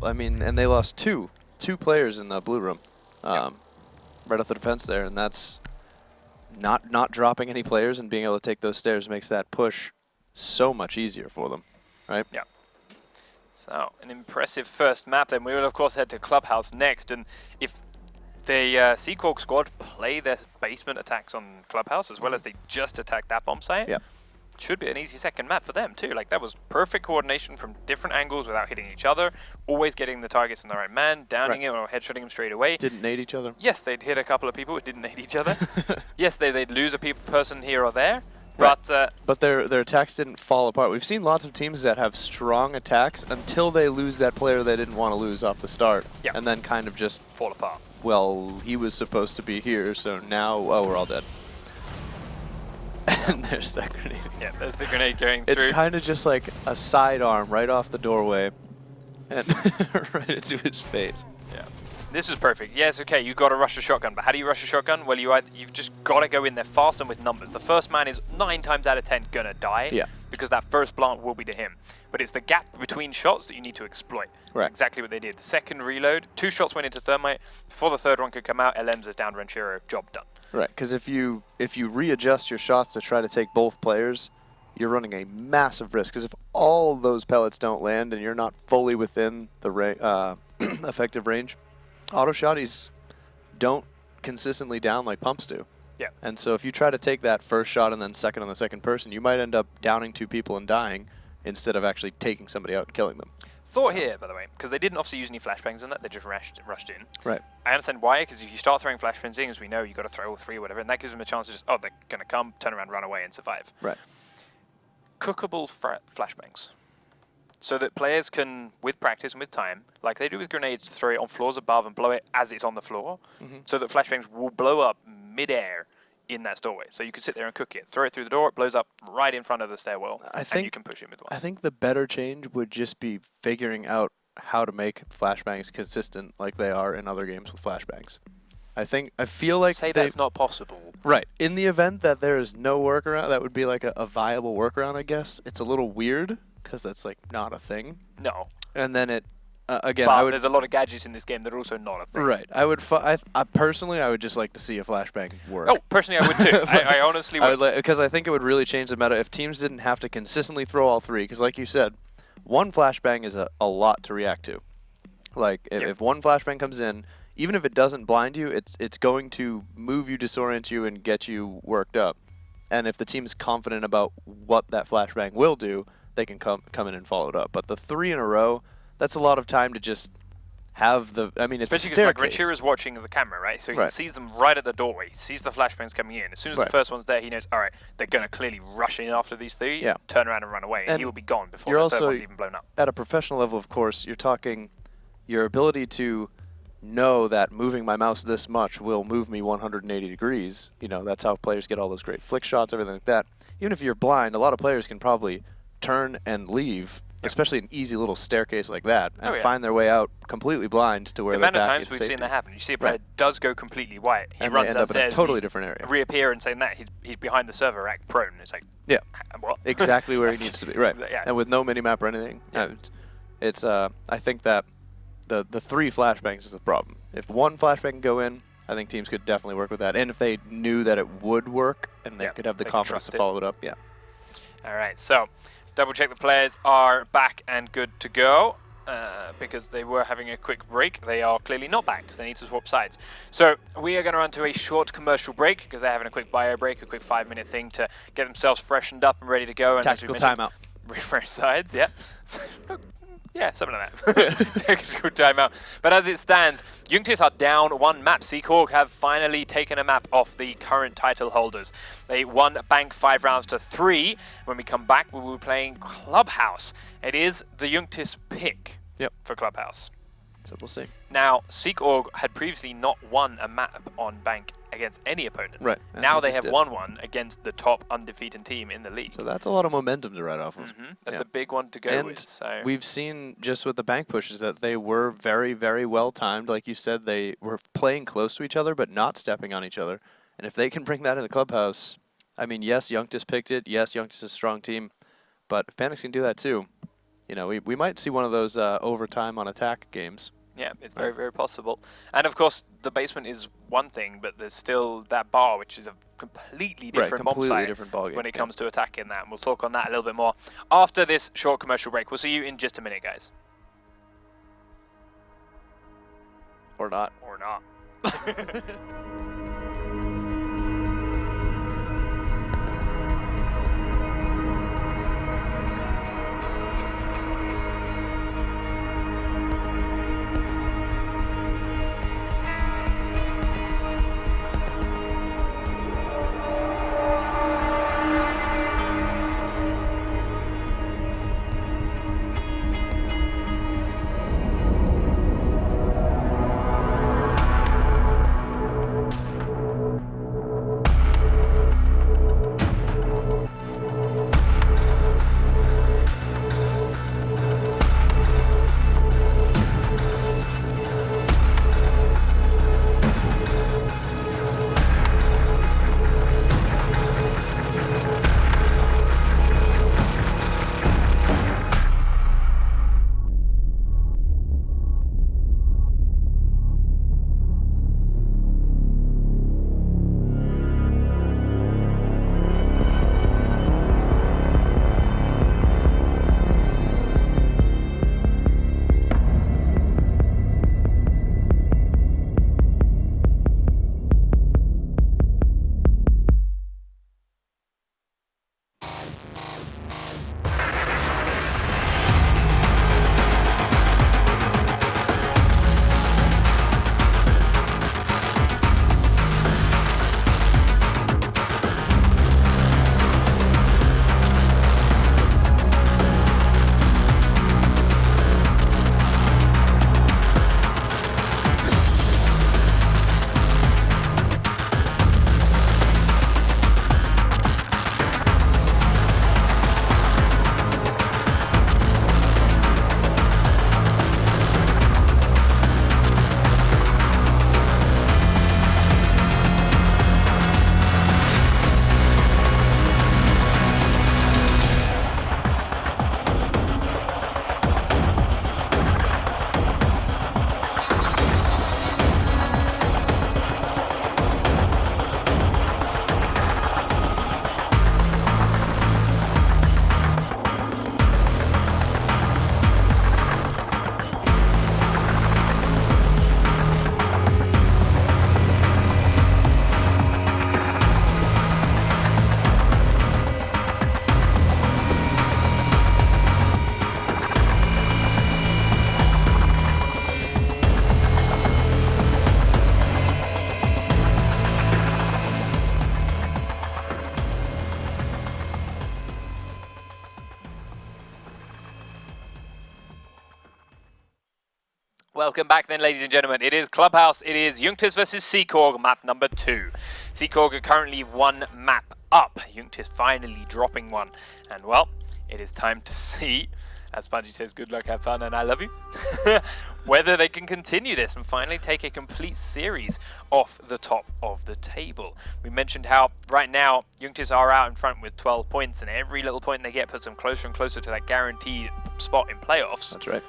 I mean, and they lost two players in the blue room, right off the defense there, and that's not dropping any players and being able to take those stairs makes that push so much easier for them, right? Yeah. So, an impressive first map. Then we will, of course, head to Clubhouse next. And if the Seacork squad play their basement attacks on Clubhouse as well as they just attacked that bomb site, Yeah. should be an easy second map for them, too. Like, that was perfect coordination from different angles without hitting each other, always getting the targets on the right man, downing him or headshotting him straight away. Didn't nade each other. Yes, they'd hit a couple of people who didn't hit each other. Yes, they'd lose a person here or there. Right. But Their attacks didn't fall apart. We've seen lots of teams that have strong attacks until they lose that player they didn't want to lose off the start. Yeah. And then kind of just, fall apart. well, he was supposed to be here, so now, oh, we're all dead. And there's that grenade. Yeah, there's the grenade going through. It's kind of just like a sidearm right off the doorway and right into his face. Yeah. This is perfect. Yes, okay, you got to rush a shotgun, but how do you rush a shotgun? Well, you've just got to go in there fast and with numbers. The first man is 9 times out of 10 gonna die. Yeah. because that first plant will be to him. But it's the gap between shots that you need to exploit. Right. That's exactly what they did. The second reload, 2 shots went into Thermite. Before the third one could come out, LMs is down to Ranchero, job done. Right, because if you readjust your shots to try to take both players, you're running a massive risk. Because if all those pellets don't land and you're not fully within the effective range, auto shotties don't consistently down like pumps do. Yeah. And so if you try to take that first shot and then second on the second person, you might end up downing 2 people and dying instead of actually taking somebody out and killing them. Thought here, by the way, because they didn't obviously use any flashbangs in that, they just rushed in. Right. I understand why, because if you start throwing flashbangs in, as we know, you've got to throw all 3 or whatever, and that gives them a chance to just, oh, they're going to come, turn around, run away, and survive. Right. Cookable flashbangs. So that players can, with practice and with time, like they do with grenades, throw it on floors above and blow it as it's on the floor, so that flashbangs will blow up mid-air in that doorway. So you can sit there and cook it, throw it through the door, it blows up right in front of the stairwell, and you can push it with one. I think the better change would just be figuring out how to make flashbangs consistent like they are in other games with flashbangs. I feel like Say that's not possible. Right. In the event that there is no workaround, that would be like a viable workaround, I guess. It's a little weird because that's like not a thing. No. And then it, again, but there's a lot of gadgets in this game that are also not a thing. Right. Personally, I would just like to see a flashbang work. Oh, personally, I would too. I honestly would. Because I think it would really change the meta if teams didn't have to consistently throw all 3. Because like you said, one flashbang is a lot to react to. Like, if one flashbang comes in, even if it doesn't blind you, it's going to move you, disorient you, and get you worked up. And if the team's confident about what that flashbang will do, they can come in and follow it up. But the 3 in a row, that's a lot of time to just have the. I mean, it's especially a staircase. because like Ranchero's watching the camera, right? So he sees them right at the doorway. He sees the flashbangs coming in. As soon as the first one's there, he knows, all right, they're going to clearly rush in after these 3, turn around and run away, and he will be gone before the third one's even blown up. At a professional level, of course, you're talking your ability to know that moving my mouse this much will move me 180 degrees. You know, that's how players get all those great flick shots, everything like that. Even if you're blind, a lot of players can probably turn and leave, especially an easy little staircase like that, and find their way out completely blind to where they're back. The amount of times we've seen that happen. You see a player does go completely white. He runs downstairs, in a totally different area. Reappear and saying that he's behind the server rack prone. It's like, what? Exactly where he needs to be. Right. Yeah. And with no minimap or anything, it's I think that the 3 flashbangs is the problem. If one flashbang can go in, I think teams could definitely work with that. And if they knew that it would work and they could have the confidence to follow it up, All right, so let's double check the players are back and good to go. Because they were having a quick break. They are clearly not back because they need to swap sides. So we are going to run to a short commercial break because they're having a quick bio break, a quick 5-minute thing to get themselves freshened up and ready to go. And tactical timeout. Refresh sides, yeah, something like that. Tactical timeout. But as it stands, Yunktis are down 1 map. Orga have finally taken a map off the current title holders. They won bank 5 rounds to 3. When we come back, we will be playing Clubhouse. It is the Yunktis pick for Clubhouse. So we'll see. Now, Orga had previously not won a map on bank against any opponent. Right. Now they have won one against the top undefeated team in the league. So that's a lot of momentum to ride off of. That's a big one to go with. So we've seen just with the bank pushes that they were very, very well timed. Like you said, they were playing close to each other, but not stepping on each other. And if they can bring that into Clubhouse, I mean, yes, Yunktis picked it. Yes, Yunktis is a strong team. But if Panics can do that too, you know, we might see one of those overtime on attack games. Yeah, it's very, very possible. And of course, the basement is one thing, but there's still that bar, which is a completely different bomb site when it comes to attacking that. And we'll talk on that a little bit more after this short commercial break. We'll see you in just a minute, guys. Or not. Or not. Welcome back then, ladies and gentlemen. It is Clubhouse. It is Yunktis versus Seacorg, map number 2. Seacorg are currently 1 map up. Yunktis finally dropping one. And well, it is time to see, as Bungie says, good luck, have fun, and I love you, whether they can continue this and finally take a complete series off the top of the table. We mentioned how right now Yunktis are out in front with 12 points, and every little point they get puts them closer and closer to that guaranteed spot in playoffs. That's right.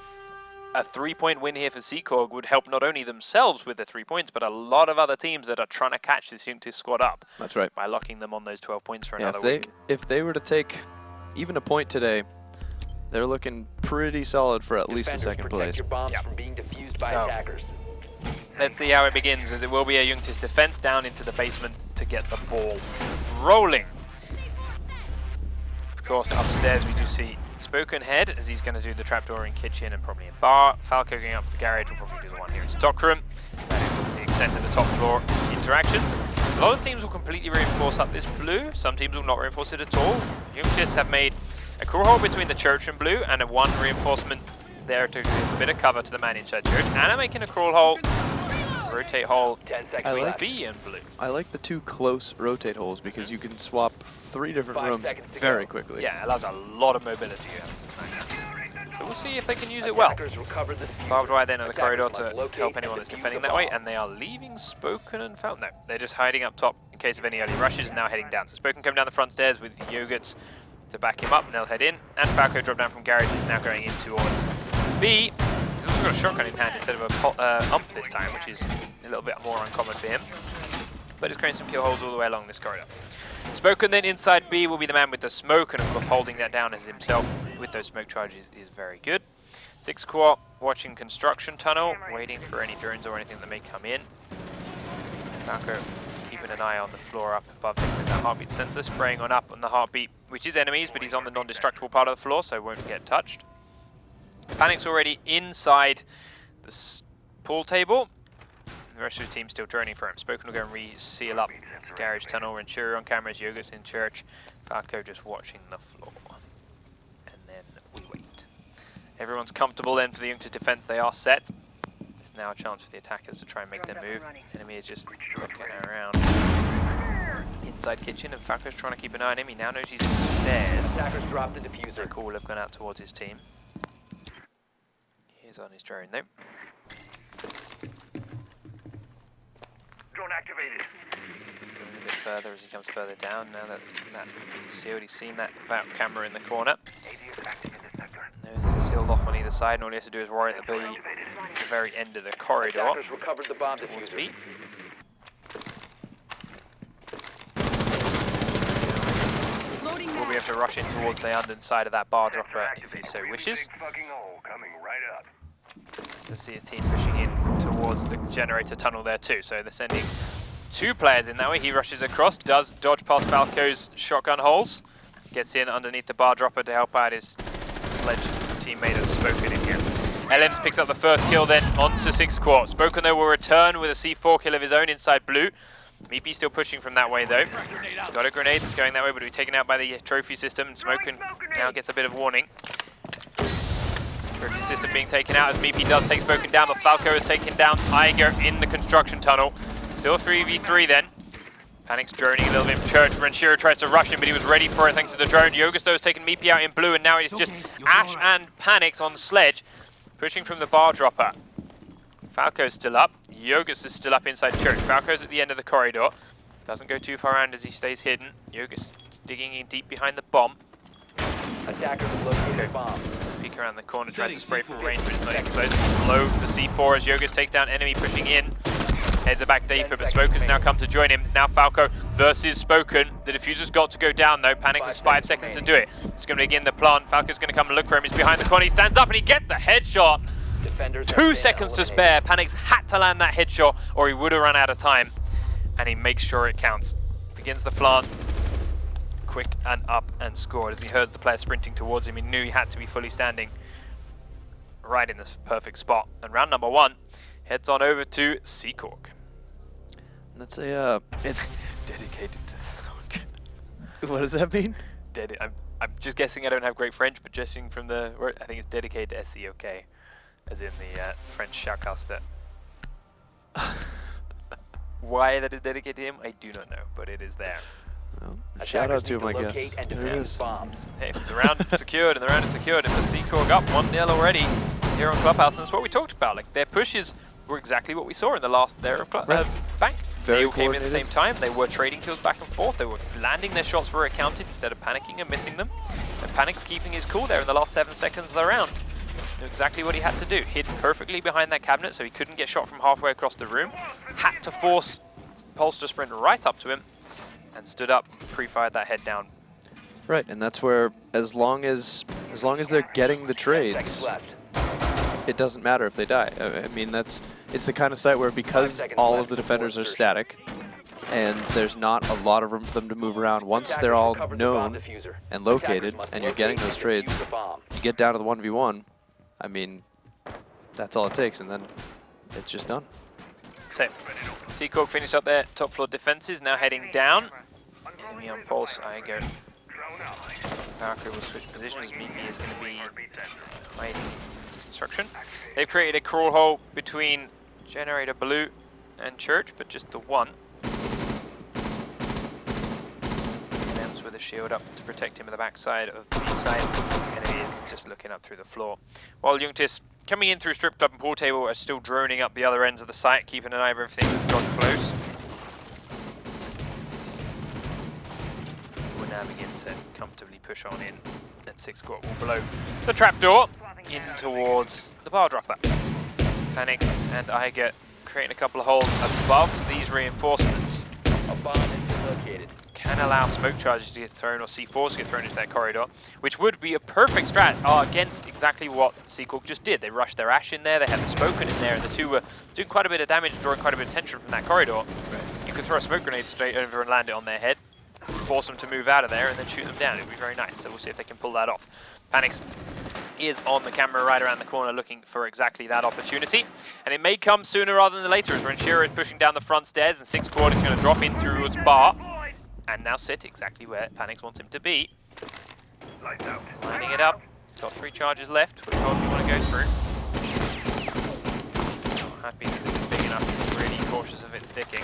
A 3-point win here for Seacorg would help not only themselves with the 3 points, but a lot of other teams that are trying to catch this Yunktis squad up. That's right. By locking them on those 12 points for another week. If they were to take even a point today, they're looking pretty solid for at least the second place. Your bombs from being defused by attackers. Let's see how it begins, as it will be a Yunktis defense down into the basement to get the ball rolling. Of course, upstairs we do see Spoken Head, as he's going to do the trapdoor in kitchen and probably in bar. Falco going up to the garage will probably do the one here in stockroom. That is the extent of the top floor interactions. A lot of teams will completely reinforce up this blue. Some teams will not reinforce it at all. Yunktis have made a crawl hole between the church and blue, and a 1 reinforcement there to give a bit of cover to the man inside church. And I'm making a crawl hole, rotate hole, 10 seconds left. B and blue. I like the 2 close rotate holes because you can swap 3 different 5 rooms seconds to very go. quickly. Yeah, it allows a lot of mobility here. So we'll see if they can use it well. Attackers recover the diffuser. Barbed wire then in the Attackers corridor must to locate help and anyone that's defuse defending the that way, bomb. and they are leaving Spoken and Falco. No, they're just hiding up top in case of any early rushes, and now heading down. So Spoken come down the front stairs with Yogurts to back him up, and they'll head in. And Falco drop down from garage, is now going in towards B. He's also got a shotgun in hand instead of a ump this time, which is a little bit more uncommon for him. But he's creating some kill holes all the way along this corridor. Spoken then inside B will be the man with the smoke, and of course holding that down as himself with those smoke charges is very good. 6 core watching construction tunnel, waiting for any drones or anything that may come in. Falco keeping an eye on the floor up above him with that heartbeat sensor, spraying on up on the heartbeat, which is enemies, but he's on the non-destructible part of the floor, so won't get touched. Panic's already inside the pool table. The rest of the team still droning for him. Spoken will go and re-seal up the garage tunnel. Renturi on cameras, Yogurt's in church. Falco just watching the floor. And then we wait. Everyone's comfortable then for the Yunktis defense. They are set. It's now a chance for the attackers to try and make their move. Enemy is just looking around inside kitchen, and Falco's trying to keep an eye on him. He now knows he's on the stairs. Attackers drop the diffuser. Cool have gone out towards his team. He's on his drone though. Drone activated. Zooming a bit further as he comes further down. Now that that's completely sealed, he's seen that about camera in the corner. AD is active in this sector. There's it sealed off on either side, and all he has to do is roar at the very end of the corridor. Attackers recovered the bomb Towards diffuser. B. We'll be able to rush in towards the underside of that bar dropper if he so wishes. Big fucking hole coming right up. Let's see his team pushing in towards the generator tunnel there too. So they're sending 2 players in that way. He rushes across, does dodge past Falco's shotgun holes, gets in underneath the bar dropper to help out his sledge teammate that's Spoken in here. LMs picks up the first kill then onto 6 core. Spoken though will return with a C4 kill of his own inside blue. Meepy still pushing from that way though. He's got a grenade that's going that way, but will be taken out by the trophy system, and Spoken now gets a bit of warning. Trophy system being taken out as Meepy does take Spoken down, but Falco has taken down Iger in the construction tunnel. Still 3v3 then. Panic's droning a little bit from church. Renshiro tries to rush him, but he was ready for it thanks to the drone. Yogusto has taken Meepy out in blue, and now it's just Ash and Panics on sledge, pushing from the bar dropper. Falco's still up. Yogus is still up inside church. Falco's at the end of the corridor. Doesn't go too far around as he stays hidden. Yogus digging in deep behind the bomb. Attackers have located bombs. Peek around the corner, tries to spray from range, but it's not even close. Below the C4 as Yogus takes down enemy pushing in. Heads are back deeper, but Spoken's now come to join him. Now Falco versus Spoken. The diffuser's got to go down though. Panics has 5 seconds to do it. It's going to begin the plant. Falco's going to come and look for him. He's behind the corner. He stands up and he gets the headshot. Defenders 2 seconds to spare. Panics had to land that headshot or he would have run out of time. And he makes sure it counts. Begins the plant. Quick and up and scored. As he heard the player sprinting towards him, he knew he had to be fully standing right in this perfect spot. And round number 1 heads on over to Seacorg. That's a, It's dedicated to song. what does that mean? I'm just guessing. I don't have great French, but guessing from the word, I think it's dedicated to SCOK. as in the French shoutcaster. Why that is dedicated to him, I do not know, but it is there. Well, shout out to him, I guess. Locate and There it defuse is. bombs. Hey, the round is secured, and the round is secured, and the Seacorg up 1-0 already here on Clubhouse, and that's what we talked about. Like, their pushes were exactly what we saw in the last there of Bank. Very They all came in at the coordinated. same time. They were trading kills back and forth. They were landing their shots where it counted instead of panicking and missing them. And Panic's keeping his cool there in the last 7 seconds of the round. Knew exactly what he had to do. Hid perfectly behind that cabinet so he couldn't get shot from halfway across the room. Had to force Pulse to sprint right up to him and stood up, pre-fired that head down. Right, and that's where as long as they're getting the 10 trades, seconds left. it doesn't matter if they die. I mean, it's the kind of site where because 5 seconds all left of the before defenders are insertion. static and there's not a lot of room for them to move around, once Attackers they're all recovered the bomb known diffuser. and located Attackers must and you're getting locate those and trades, defuse the bomb. you get down to the 1v1, I mean, that's all it takes, and then it's just done. So, Seacorg finished up their top floor defenses, now heading down. Enemy on Pulse, I go. Valkyrie will switch positions. Mimi is going to be hiding into construction. They've created a crawl hole between Generator Blue and Church, but just the one. Ems with a shield up to protect him at the backside of the B side. Enemy is just looking up through the floor. While Yunktis, coming in through Strip Club and Pool Table, are still droning up the other ends of the site, keeping an eye over everything that's got close. We'll now begin to comfortably push on in. That 6 squad will blow the trapdoor in towards the bar dropper. Panics and Iger creating a couple of holes above these reinforcements. A bomb has been located. Can allow smoke charges to get thrown or C4s to get thrown into that corridor, which would be a perfect strat against exactly what Seacorg just did. They rushed their Ash in there, they had the Spoken in there, and the two were doing quite a bit of damage, drawing quite a bit of tension from that corridor. You could throw a smoke grenade straight over and land it on their head, force them to move out of there, and then shoot them down. It would be very nice, so we'll see if they can pull that off. Panics is on the camera right around the corner looking for exactly that opportunity. And it may come sooner rather than later as Renshiro is pushing down the front stairs and 6 Quad is going to drop in towards Bar. And now sit exactly where Panics wants him to be. Lights out. Lining it up. He's got 3 charges left. Which one do you want to go through? Not happy that this is big enough. He's really cautious of it sticking.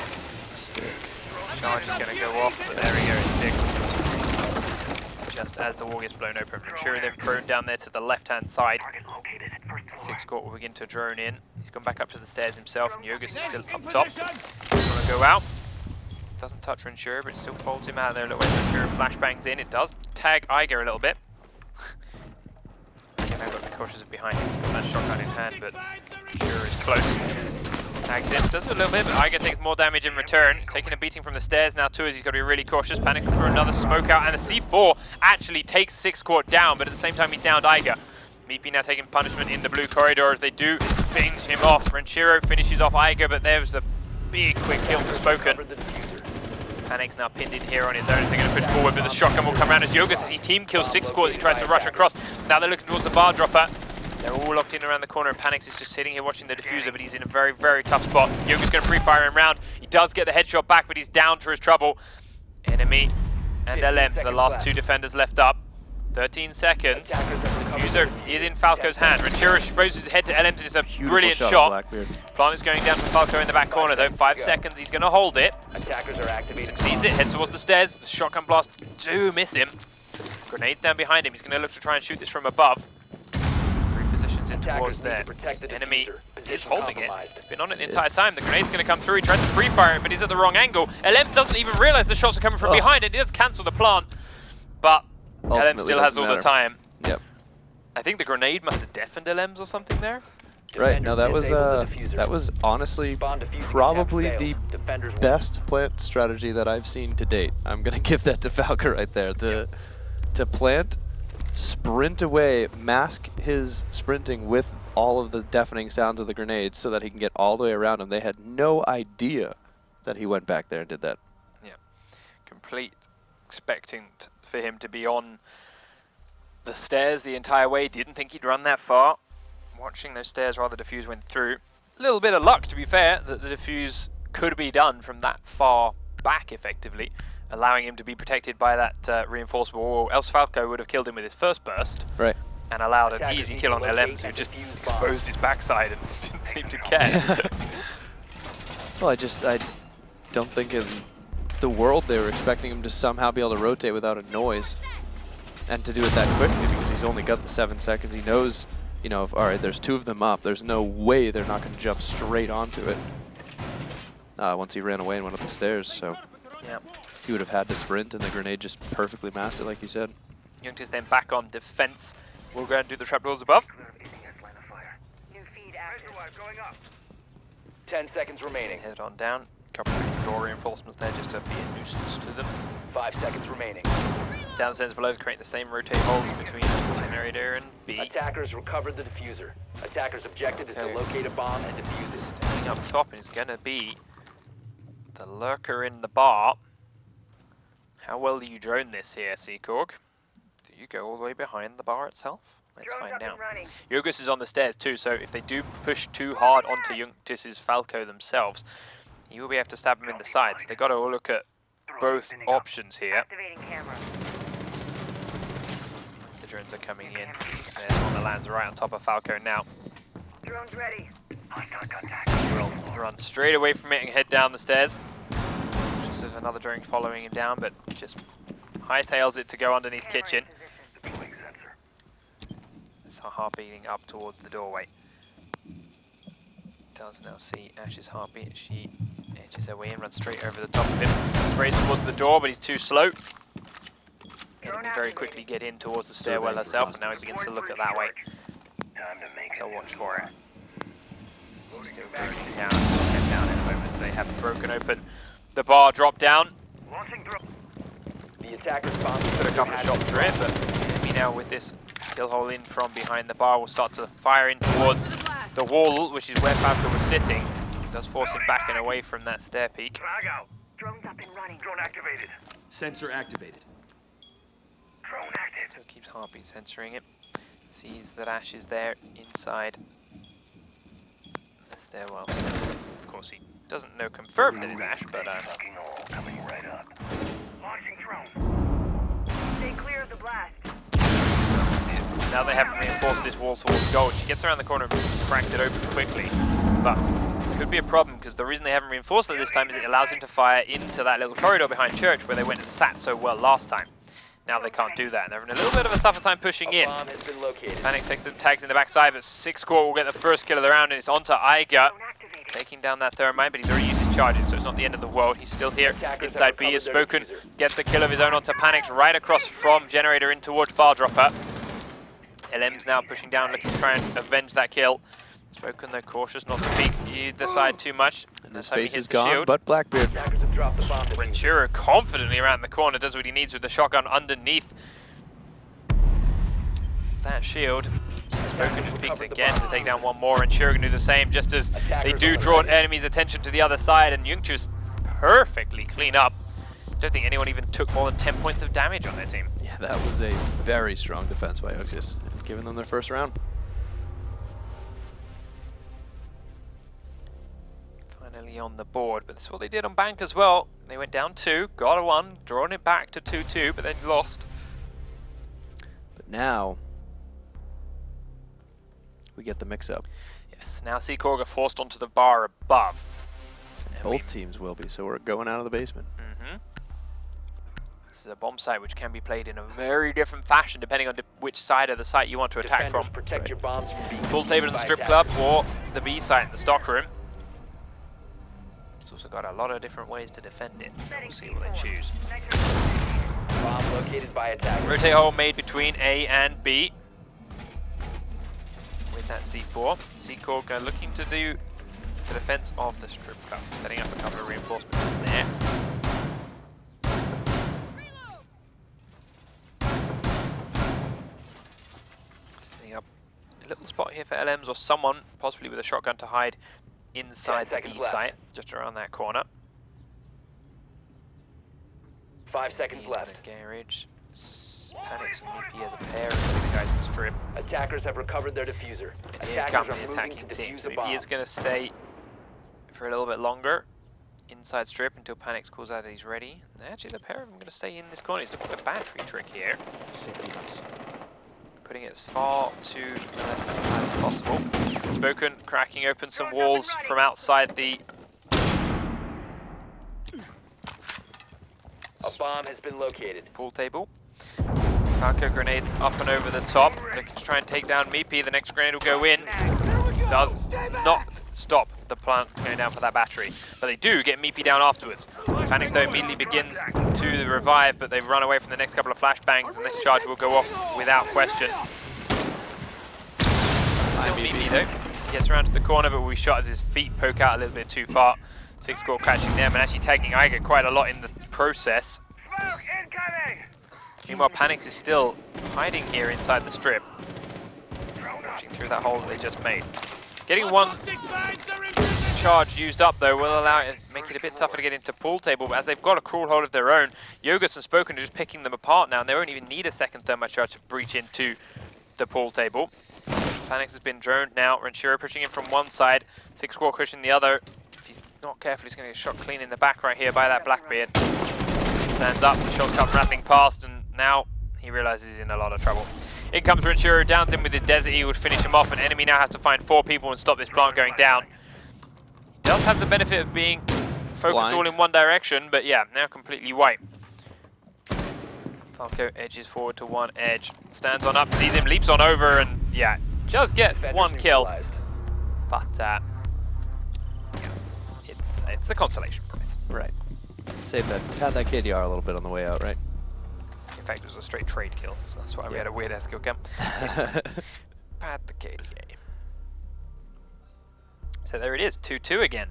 Charge is going to go off, but there we go, it sticks. Just as the wall gets blown open. Renshiro then prone down there to the left-hand side. Target located. First floor. 6 Court will begin to drone in. He's gone back up to the stairs himself, and Yogus is still up top. He's going to go out. Doesn't touch Renshiro, but it still folds him out of there a little bit. Renshiro flashbangs in. It does tag Iger a little bit. Iger now got the cautious of behind him. He's got that shotgun in hand, but Renshiro is close. Tags in, does it a little bit, but Iger takes more damage in return. He's taking a beating from the stairs now too, as he's got to be really cautious. Panic will throw another smoke out, and the C4 actually takes 6 Quad down, but at the same time he downed Iger. Meepy now taking punishment in the blue corridor as they do binge him off. Renshiro finishes off Iger, but there's the big quick kill for Spoken. Cover the diffuser. Panic's now pinned in here on his own. They're going to push forward, but the shotgun will come around as Yogus as he team kills 6 Quads. He tries to rush across. Now they're looking towards the bar dropper. They're all locked in around the corner, and Panics is just sitting here watching the diffuser, but he's in a very, very tough spot. Yoga's going to pre-fire him round. He does get the headshot back, but he's down for his trouble. Enemy and 15 LM, the seconds last left. 2 defenders left up. 13 seconds. Attackers have recovered Diffuser the is in Falco's hand. Renshiro throws his head to LM's, and it's a Beautiful brilliant shot. shot. Blackbeard. Plant is going down for Falco in the back corner, though. 5 seconds, he's going to hold it. Attackers are activating. Succeeds it, heads towards the stairs. The shotgun blast do miss him. Grenades down behind him. He's going to look to try and shoot this from above. Repositions in towards Attackers need there. to protect the Enemy diffuser. is Position holding it. compromised. He's been on it the entire time. The grenade's going to come through. He tries to pre-fire it, but he's at the wrong angle. LM doesn't even realize the shots are coming from behind. It does cancel the plant, but LM Ultimately still has doesn't all the matter. time. Yep. I think the grenade must have deafened LM's or something there. Right. No, that was Defender disabled the diffuser. that was honestly Bomb defusing probably attempt the failed. Defenders win. best plant strategy that I've seen to date. I'm gonna give that to Falco right there. To plant, sprint away, mask his sprinting with all of the deafening sounds of the grenades so that he can get all the way around him. They had no idea that he went back there and did that. Yeah, complete expecting for him to be on the stairs the entire way. Didn't think he'd run that far. Watching those stairs while the diffuse went through. A little bit of luck, to be fair, that the diffuse could be done from that far back, effectively, allowing him to be protected by that reinforced wall. Else Falco would have killed him with his first burst. Right. and allowed an Attackers easy need kill to on locate LMs, who and just defuse bombs. exposed his backside and didn't seem to care. Well, I don't think in the world they were expecting him to somehow be able to rotate without a noise. And to do it that quickly because he's only got the 7 seconds. He knows, you know, if, all right, there's 2 of them up. There's no way they're not going to jump straight onto it. Once he ran away and went up the stairs, so Yep. he would have had to sprint, and the grenade just perfectly masked it, like you said. Yunktis then back on defense. We'll go and do the trapdoors above. New feed active. Going up. 10 seconds remaining. Head on down. Couple of door reinforcements there just to be a nuisance to them. 5 seconds remaining. Downstairs below, create the same rotate holes between generator and B. Attackers recovered the diffuser. Attackers' objective is Okay. to locate a bomb and defuse it. Staying up top is going to be the lurker in the bar. How well do you drone this here, Seacorg? Do you go all the way behind the bar itself? Let's Drone's find up out. and running. Yogus is on the stairs too, so if they do push too hard onto Yunktis' Falco themselves, you will be able to stab them in the side. So they've got to look at both options here. Activating camera. The drones are coming in. There's one that lands right on top of Falco now. Drone's ready. Run straight away from it and head down the stairs. Just there's another drone following him down, but just hightails it to go underneath Camera in kitchen. position. It's her heart beating up towards the doorway. Does now see Ash's heartbeat. She edges her way in, runs straight over the top of him. Sprays towards the door, but he's too slow. Enemy very quickly get in towards the stairwell herself, and now he begins to look at that way. Time to make So watch for it. She's still burning down. Head down in a moment. They have broken open the bar, drop down. Launching drone. The attackers' bomb Put a couple of shots through it, but enemy now with this kill hole in from behind the bar will start to fire in towards the wall, which is where Falco was sitting. It does force him back and away from that stair peak. Flag out. Drone's up and running. Drone activated. Sensor activated. Drone active. Still keeps heartbeat censoring it. Sees that Ash is there inside the stairwell. Of course, he doesn't know confirmed that it's Ash, but Fucking all coming right up. Launching drone. Stay clear of the blast. now they haven't reinforced this wall towards goal. She gets around the corner and cracks it open quickly, but it could be a problem because the reason they haven't reinforced it this time is it allows him to fire into that little corridor behind church where they went and sat so well last time. Now they can't do that, and they're having a little bit of a tougher time pushing in. Bomb has been located. Panic takes some tags in the backside, but Six Score will get the first kill of the round, and it's onto Eiger, Drone activated. taking down that thermite, but he's already used his charges, so it's not the end of the world. He's still here Attackers inside have B, has recovered their spoken, diffuser. gets a kill of his own onto Panics right across from Generator in towards Bar Dropper. LM's now pushing down, looking to try and avenge that kill. Spoken though cautious not to peek either side too much. And his That's how he face hits is the gone, shield. but Blackbeard. Attackers have dropped the bomb. Ventura confidently around the corner, does what he needs with the shotgun underneath that shield. Spoken just peeks again to take down one more, and Shura can do the same just as they do draw an enemy's attention to the other side, and Yunktis perfectly clean up. Don't think anyone even took more than 10 points of damage on their team. Yeah, that was a very strong defense by Yunktis, giving them their first round. Finally on the board, but this is what they did on Bank as well. They went down 2, got a 1, drawn it back to 2-2, but then lost. But now, we get the mix-up. Yes, now Seacorg are forced onto the bar above. And Both teams will be, so we're going out of the basement. This is a bomb site which can be played in a very different fashion depending on which side of the site you want to attack Defenders, from. protect your bombs from being Full table in the by strip club attackers. or the B site in the stockroom. It's also got a lot of different ways to defend it, so we'll see what they choose. Bomb located by attackers. Rotate hole made between A and B with that C4. Seacorg are looking to do the defense of the strip club, setting up a couple of reinforcements in there. Setting up a little spot here for LMs or someone, possibly with a shotgun, to hide inside 10 the seconds B left. site, just around that corner. 5 seconds In left. the garage. Panics and BP as a pair of the guys in strip. Attackers have recovered their diffuser. And here Attackers come are the moving attacking to team. defuse So a he bomb. is going to stay for a little bit longer inside strip until Panics calls out that he's ready. And actually, the pair of them are going to stay in this corner. He's looking for battery trick here. Safety box. putting it as far to the left-hand side as possible. Spoken, cracking open some walls from outside the... A bomb has been located. pool table. Falco grenades up and over the top. Looking to try and take down Meepy. The next grenade will go in. Does not stop the plant going down for that battery. But they do get Meepy down afterwards. Phoenix though immediately begins to revive, but they've run away from the next couple of flashbangs, and this charge will go off without question. Still Meepy though. He gets around to the corner, but will be shot as his feet poke out a little bit too far. 6 score catching them and actually tagging Eiger quite a lot in the process. Smoke incoming! Meanwhile, Panix is still hiding here inside the strip, watching through that hole that they just made. Getting one charge used up though will allow it, make it a bit tougher to get into pool table, but as they've got a crawl hole of their own, Yogus and Spoken are just picking them apart now, and they won't even need a second thermite charge to breach into the pool table. Panix has been droned now, Renshiro pushing in from one side, 6 squad pushing the other. If he's not careful, he's going to get shot clean in the back right here by that Blackbeard. Stands up, the shots come rattling past, and now he realizes he's in a lot of trouble. In comes Renshiro, downs him with the Desert Eagle to finish him off, and enemy now has to find 4 people and stop this plant going down. He does have the benefit of being focused all in one direction, but yeah, now completely white. Falco edges forward to one edge, stands on up, sees him, leaps on over, and yeah, just get one kill. But it's a consolation prize. Right. Save that. Had that KDR a little bit on the way out, right? In fact, it was a straight trade kill, so that's why we had a weird ass kill cam. Pad the KDA. So there it is, 2-2 again.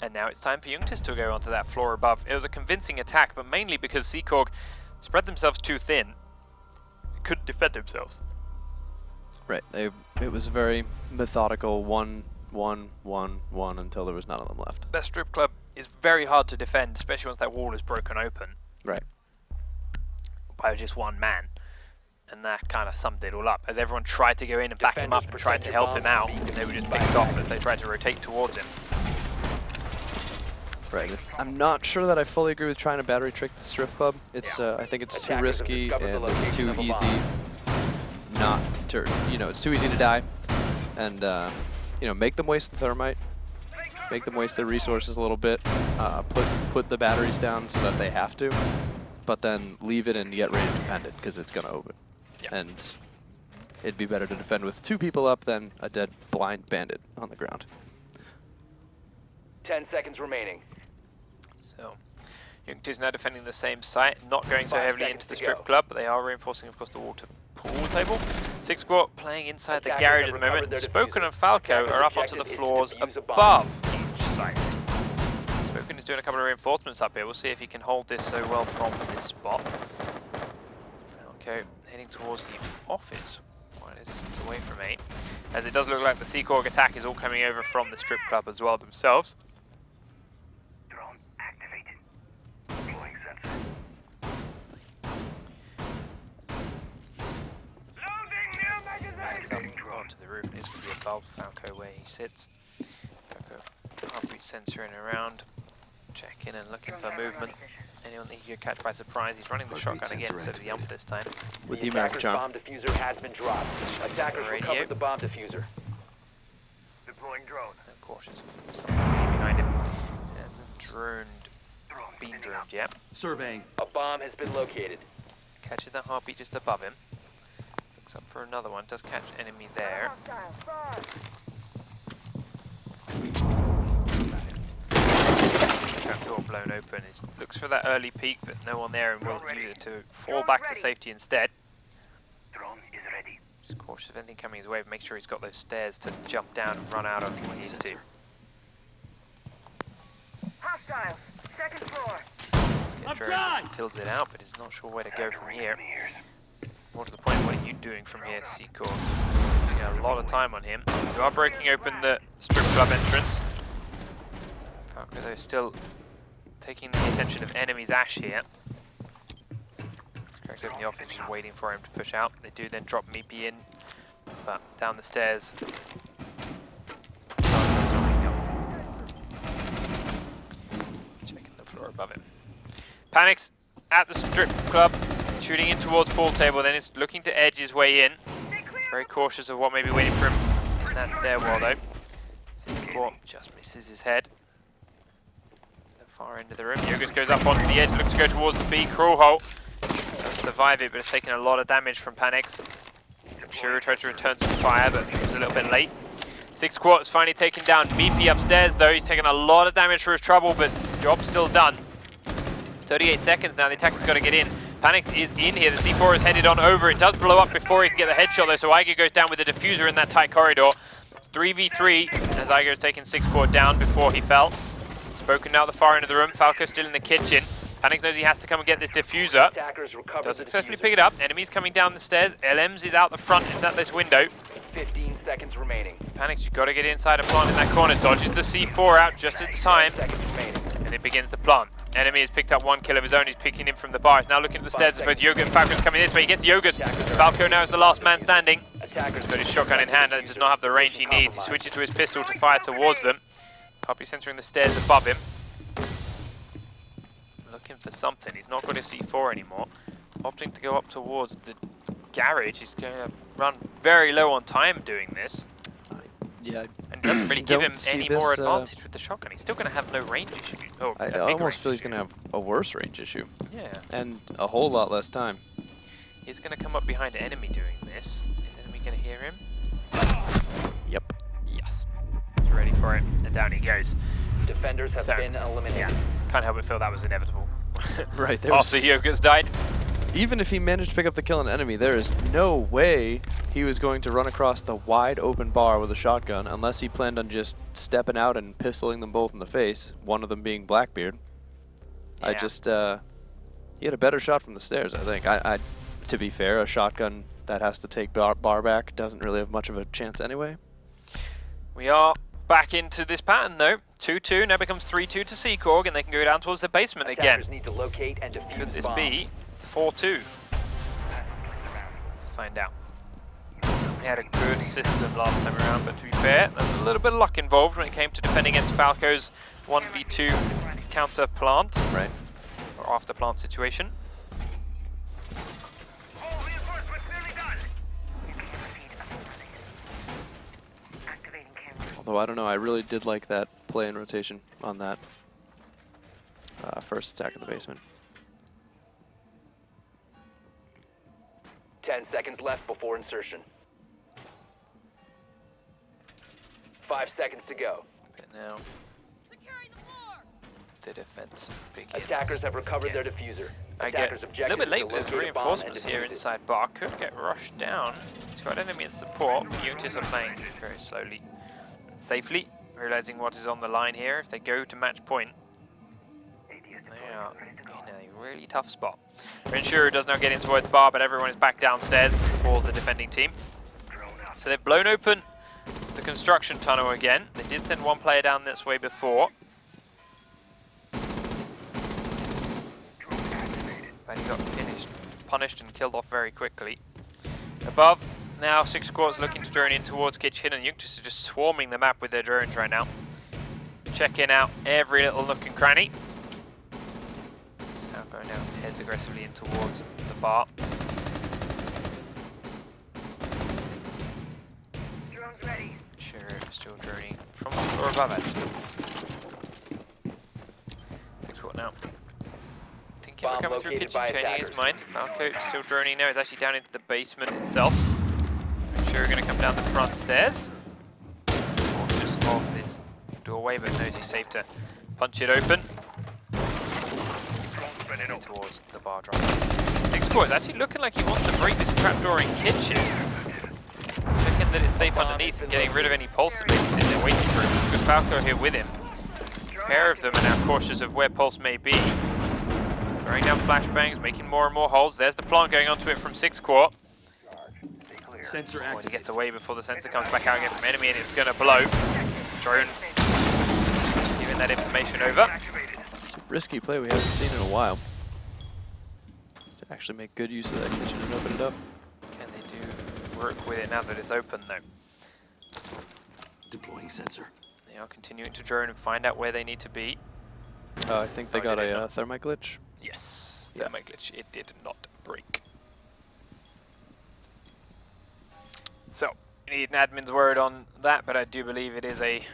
And now it's time for Yunktis to go onto that floor above. It was a convincing attack, but mainly because Seacorg spread themselves too thin. They couldn't defend themselves. Right. It was a very methodical 1, 1, 1, 1 until there was none of them left. That strip club is very hard to defend, especially once that wall is broken open. Right. By just one man. And that kind of summed it all up. As everyone tried to go in and back him up and tried to help him out, they were just picked off as they tried to rotate towards him. Right. I'm not sure that I fully agree with trying to battery trick the strip club. It's I think it's too risky and it's too easy not to, it's too easy to die. And make them waste the thermite, make them waste their resources a little bit, put the batteries down so that they have to, but then leave it and get ready to defend it because it's going to open. Yeah. And it'd be better to defend with 2 people up than a dead blind bandit on the ground. 10 seconds remaining. So, Yunktis now defending the same site, not going so heavily into the strip club, but they are reinforcing, of course, the wall to pool table. 6 squad playing inside the garage at the moment. Spoken and Falco are up onto the floors above each site. Spoken is doing a couple of reinforcements up here. We'll see if he can hold this so well from this spot. Falco heading towards the office, quite a distance away from 8. As it does look like the Seacorg attack is all coming over from the strip club as well themselves. Drone activated. Deploying sensor. Loading new magazine! Up onto the roof, and it's going to be above Falco where he sits. Falco, heartbeat sensor in around, checking and looking for movement. Anyone that he could catch by surprise. He's running the shotgun again instead of the ump this time. With the American bomb diffuser has been dropped. Attackers recovered the bomb diffuser. Deploying drone. Cautious of someone behind him. Hasn't been droned yet. Surveying. A bomb has been located. Catches that heartbeat just above him. Looks up for another one. Does catch enemy there. Trapdoor blown open. It looks for that early peek, but no one there, and will use it to fall back to safety instead. Drone is ready. Just cautious of anything coming his way, but make sure he's got those stairs to jump down and run out of when he needs to. Hostile. Second floor. Kills it out, but he's not sure where to go from here. More to the point, what are you doing from here, Seacorg? You got a lot of time on him. You are breaking open the strip club entrance. Falco though still taking the attention of enemies Ash here. He's cracked open the office, just waiting for him to push out. They do then drop Meepy in, but down the stairs. Checking the floor above him. Panics at the strip club. Shooting in towards pool table, then it's looking to edge his way in. Very cautious of what may be waiting for him in that stairwell though. 6 Quart just misses his head. The far end of the room. Yunktis goes up onto the edge, looks to go towards the B crawl hole. Does survive it, but it's taken a lot of damage from Panix. Shiro tried to return some fire, but he was a little bit late. 6 Quart's finally taken down Meepy upstairs though. He's taken a lot of damage for his trouble, but his job's still done. 38 seconds now, the attacker's got to get in. Panix is in here, the C4 is headed on over. It does blow up before he can get the headshot though, so Iger goes down with the diffuser in that tight corridor. It's 3v3 as Iger has taken 6 Quart down before he fell. Spoken now at the far end of the room, Falco still in the kitchen. Panix knows he has to come and get this diffuser. Does successfully pick it up. Enemies coming down the stairs. LMs is out the front. It's at this window. 15 seconds remaining. Panix, you've got to get inside a plant in that corner. Dodges the C4 out just in time. 10 seconds remaining. And it begins to plant. Enemy has picked up 1 kill of his own. He's picking him from the bar. He's now looking at the stairs as both Yoga and Falco's coming this way. He gets Yoga's. Falco now is the last man standing. He's got his shotgun in hand and does not have the range he needs. He switches to his pistol to fire towards them. Puppy censoring the stairs above him. Looking for something. He's not got a C4 anymore. Opting to go up towards the garage. He's going to run very low on time doing this. Yeah. And doesn't really give him any more this, advantage with the shotgun. He's still going to have no range issue. Oh, I almost feel he's going to have a worse range issue. Yeah. And a whole lot less time. He's going to come up behind an enemy doing this. Is enemy going to hear him? Yep. Yes. He's ready for it. And down he goes. Defenders have been eliminated. Can't help but feel that was inevitable. Right. There After Yoga's died. Even if he managed to pick up the kill on an enemy, there is no way he was going to run across the wide open bar with a shotgun unless he planned on just stepping out and pistoling them both in the face, one of them being Blackbeard. Yeah. I just, he had a better shot from the stairs, I think. To be fair, a shotgun that has to take bar back doesn't really have much of a chance anyway. We are back into this pattern though. 2-2, now becomes 3-2 to Seacorg, and they can go down towards the basement again. Need to locate and defuse Could this bomb. be 4-2? Let's find out. He had a good system last time around, but to be fair, there was a little bit of luck involved when it came to defending against Falco's 1v2 counter plant, Right. or after plant situation. All reinforcements nearly done. Activating camera. Although, I don't know, I really did like that play in rotation on that first attack in the basement. 10 seconds left before insertion. 5 seconds to go. But now, the defense begins. Attackers have recovered their diffuser. I get Attackers' a objective little bit late, is to there's locate a bomb and reinforcements here defuse it. inside bar. Could get rushed down. He's got enemy in support. Yunktis are playing very slowly and safely, realizing what is on the line here. If they go to match point, they are in a really tough spot. Renshiru does not get into both bar, but everyone is back downstairs for the defending team. So they've blown open the construction tunnel again. They did send one player down this way before. But he got punished and killed off very quickly. Above, now 6 Quart's looking to drone in towards kitchen, and Yunktis are just swarming the map with their drones right now. Checking out every little nook and cranny. It's now going down, heads aggressively in towards the bar. Drone's ready. Sure, still droning from the floor above actually. 6 Quart now. Thinking we're Bomb coming through located kitchen, by changing his attackers. mind. Falco still droning now, he's actually down into the basement itself. Sure, gonna come down the front stairs. Cautious of this doorway, but knows he's safe to punch it open. Heading towards the bar drop. 6 Quart is actually looking like he wants to break this trapdoor in kitchen. Checking that it's safe underneath and getting rid of any pulse that makes it there waiting for him. Good Falco here with him. A pair of them are now cautious of where pulse may be. Throwing down flashbangs, making more and more holes. There's the plant going onto it from 6 Quart. Sensor He gets away before the sensor comes back out again from enemy, and it's going to blow. Drone giving that information over. It's a risky play we haven't seen in a while. To actually make good use of that kitchen and open it up. Can they do work with it now that it's open though? Deploying sensor. They are continuing to drone and find out where they need to be. I think they Oh, got did a it not? thermite glitch. Yes, Yeah. thermite glitch. It did not break. So, you need an admin's word on that, but I do believe it is a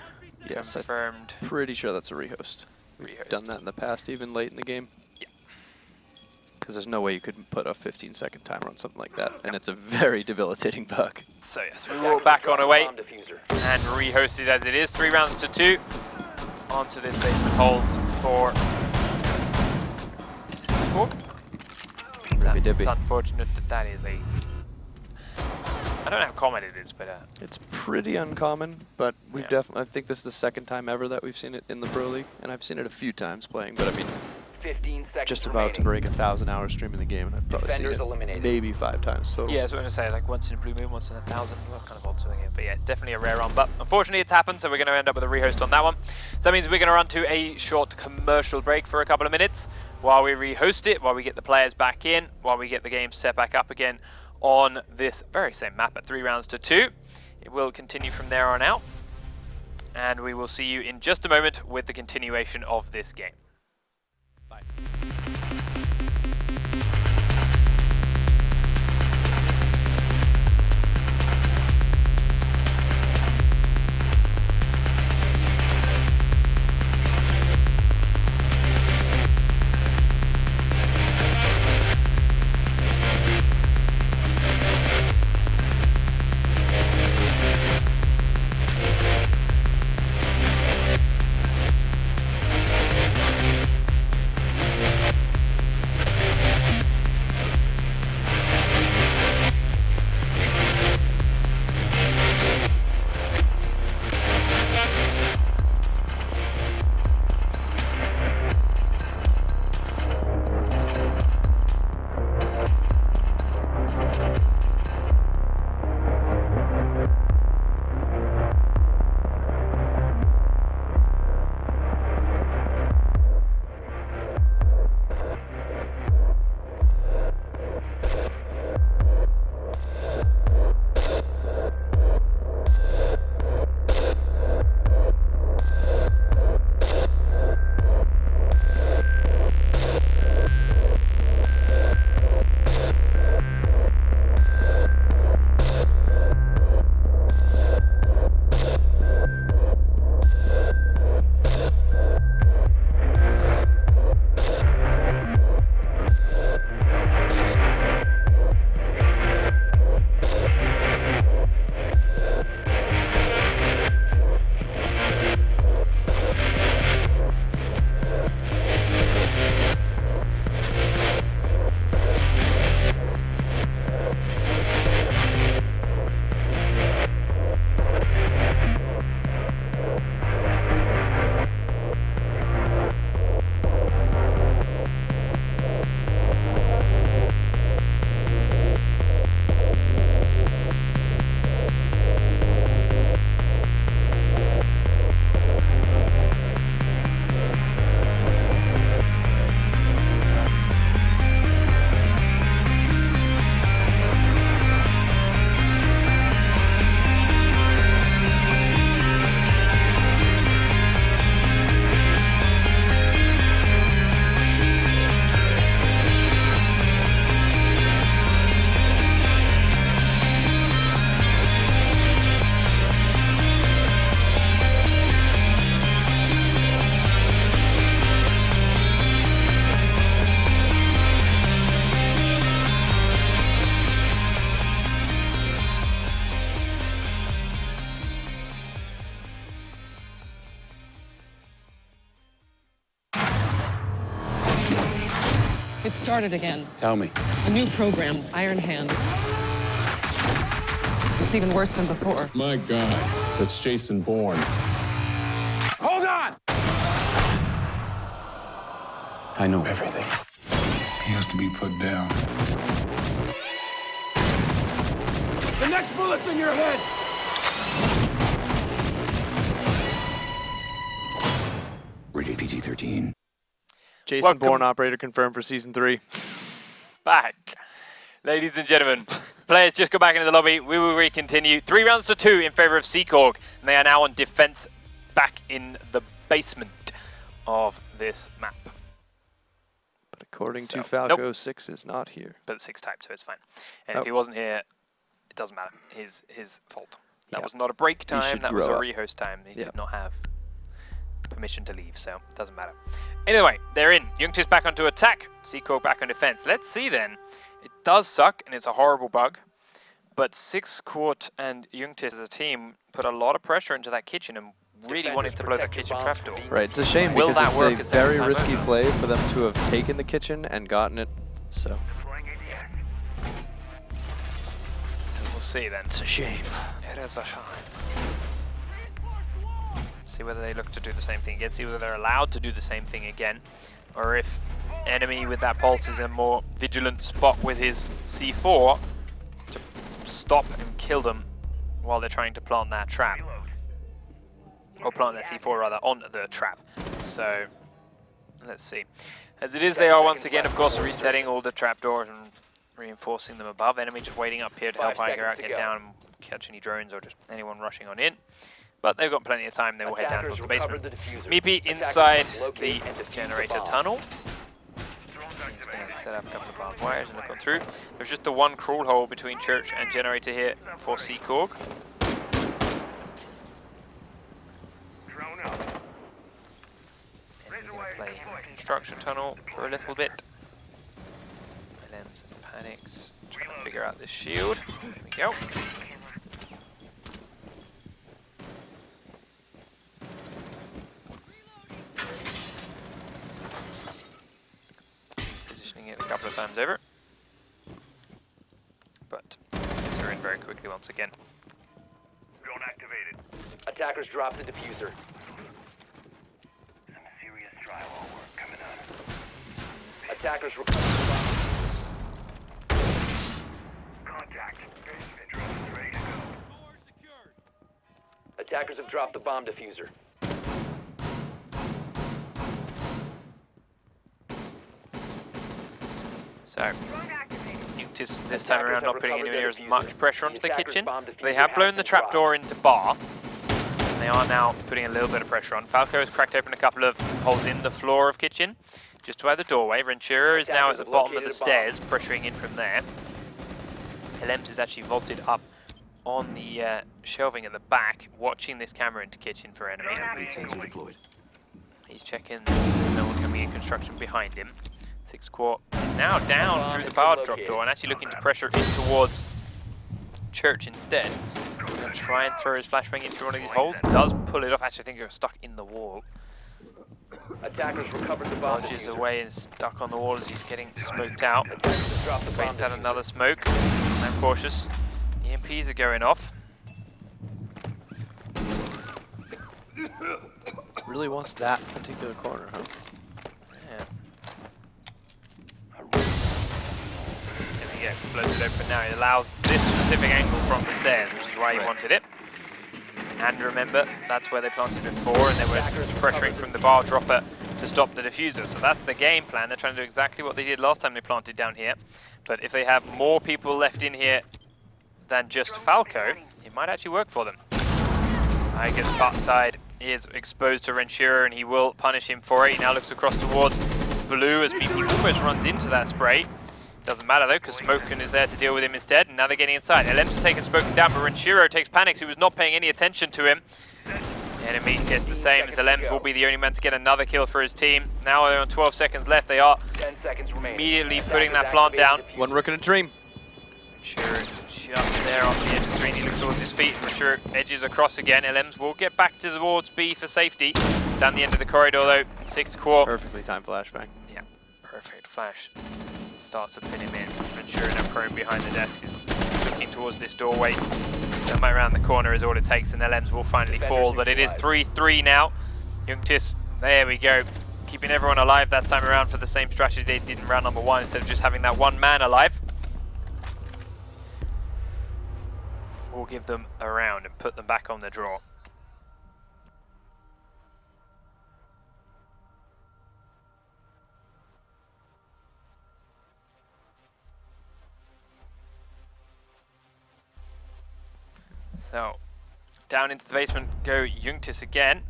Yes, confirmed I'm pretty sure that's a rehost. We've rehost. done that in the past, even late in the game. Yeah. Because there's no way you could put a 15-second timer on something like that, and it's a very debilitating bug. So yes, we walk back on away Bomb diffuser. and rehost it as it is. 3 rounds to 2 onto this basement hole for Orga. Rippy-dippy. It's unfortunate that that is a... I don't know how common it is, but... It's pretty uncommon, but we've Yeah. definitely. I think this is the second time ever that we've seen it in the Pro League, and I've seen it a few times playing. But I mean, 15 seconds just about to remaining. break 1,000-hour stream in the game, and I've probably seen Defenders it eliminated. maybe 5 times. So yeah, that's what I'm going to say, like once in a blue moon, once in 1,000. Well, kind of odd doing it, but yeah, it's definitely a rare one. But unfortunately, it's happened, so we're going to end up with a rehost on that one. So that means we're going to run to a short commercial break for a couple of minutes while we rehost it, while we get the players back in, while we get the game set back up again on this very same map at 3 rounds to 2. It will continue from there on out, and we will see you in just a moment with the continuation of this game. Bye. It started again. Tell me. A new program, Iron Hand. It's even worse than before. My God, that's Jason Bourne. Hold on! I know everything. He has to be put down. The next bullet's in your head! Rated PG-13. Jason Welcome. Bourne operator confirmed for Season 3. Back. Ladies and gentlemen, players just go back into the lobby. We will recontinue. 3 rounds to 2 in favor of Seacorg. And they are now on defense back in the basement of this map. But According So, to Falco, nope. 6 is not here. But 6 type, so it's fine. And Oh. if he wasn't here, it doesn't matter. His fault. That Yeah. was not a break He time. should That was a grow up. rehost time. He Yeah. did not have permission to leave, so it doesn't matter. Anyway, they're in. Yunktis back onto attack. Seacorp back on defense. Let's see then. It does suck, and it's a horrible bug. But 6 Quart and Yunktis as a team put a lot of pressure into that kitchen and really wanted to blow that kitchen trapdoor. Right, it's a shame Will because that work it's as a second very time risky over? play for them to have taken the kitchen and gotten it. So So we'll see then. it's a shame. It is a shame. See whether they look to do the same thing again. See whether they're allowed to do the same thing again. Or if enemy with that pulse is in a more vigilant spot with his C4 to stop and kill them while they're trying to plant that trap. Or plant that C4 rather on the trap. So let's see. As it is, they are once again, of course, resetting all the trapdoors and reinforcing them above. Enemy just waiting up here to help Iger out, get down and catch any drones or just anyone rushing on in. But they've got plenty of time. They will head down towards the basement. Meepy inside the generator tunnel. He's going to set up a couple of barbed wires and look on through. There's just the one crawl hole between church and generator here for Seacorp. Drone up. And we're going to play construction tunnel for a little bit. LMs and panics. Trying to figure out this shield. There we go. Positioning it a couple of times over. But they're in very quickly once again. Drone activated. Attackers dropped the diffuser. Some serious drywall work coming up. Attackers recovered the bomb. Contact. Basement drone is ready to go. Attackers have dropped the bomb diffuser. So, Drone activated. Yunktis this time around not putting Attackers have anywhere near as recovered much the diffuser. pressure onto The the attackers kitchen. bombed diffuser They have has blown the been dropped. trapdoor into bar. And they are now putting a little bit of pressure on. Falco has cracked open a couple of holes in the floor of kitchen, just by the doorway. Ventura is now at the bottom of the stairs, pressuring in from there. LMs is actually vaulted up on the shelving at the back, watching this camera into kitchen for enemy. Sensor deployed. He's checking there's no one coming in construction behind him. 6 Quart is now down through the power drop door and actually looking to pressure in towards church instead. He's going to try and throw his flashbang in through one of these holes. Does pull it off. Actually, I think it was stuck in the wall. Attackers recovered the bomb Dodges diffuser. away and stuck on the wall as he's getting smoked out. Attackers have dropped the bomb Bates had diffuser. another smoke. I'm cautious. EMPs are going off. Really wants that particular corner, huh? Yeah. There we go, blows it open now. It allows this specific angle from the stairs, which is why he wanted it. And remember, that's where they planted before, and they were pressuring from the bar dropper to stop the diffuser. So that's the game plan. They're trying to do exactly what they did last time they planted down here. But if they have more people left in here than just Falco, it might actually work for them. Iger's butt side is exposed to Ventura, and he will punish him for it. He now looks across towards Blue as Meepy almost runs into that spray. Doesn't matter though, because Smoken is there to deal with him instead, and now they're getting inside. LM's has taken Smoken down, but Renshiro takes Panics, who was not paying any attention to him. The enemy gets the same, as LM's will be the only man to get another kill for his team. Now they're on 12 seconds left. They are 10 seconds remaining. immediately putting that plant down. One rook in a dream. Renshiro just there on the edge of the screen. He looks towards his feet, and Renshiro edges across again. LM's will get back towards B for safety. Down the end of the corridor though, 6 Quart. Perfectly timed flashbang. Yeah, perfect flash. Starts to pin him in. Ventura now prone behind the desk is looking towards this doorway. Turn back around the corner is all it takes, and LMs will finally fall. But it is 3-3 now. Yunktis, there we go. Keeping everyone alive that time around for the same strategy they did in round number 1 instead of just having that one man alive. We'll give them a round and put them back on the draw. So, down into the basement go Yunktis again.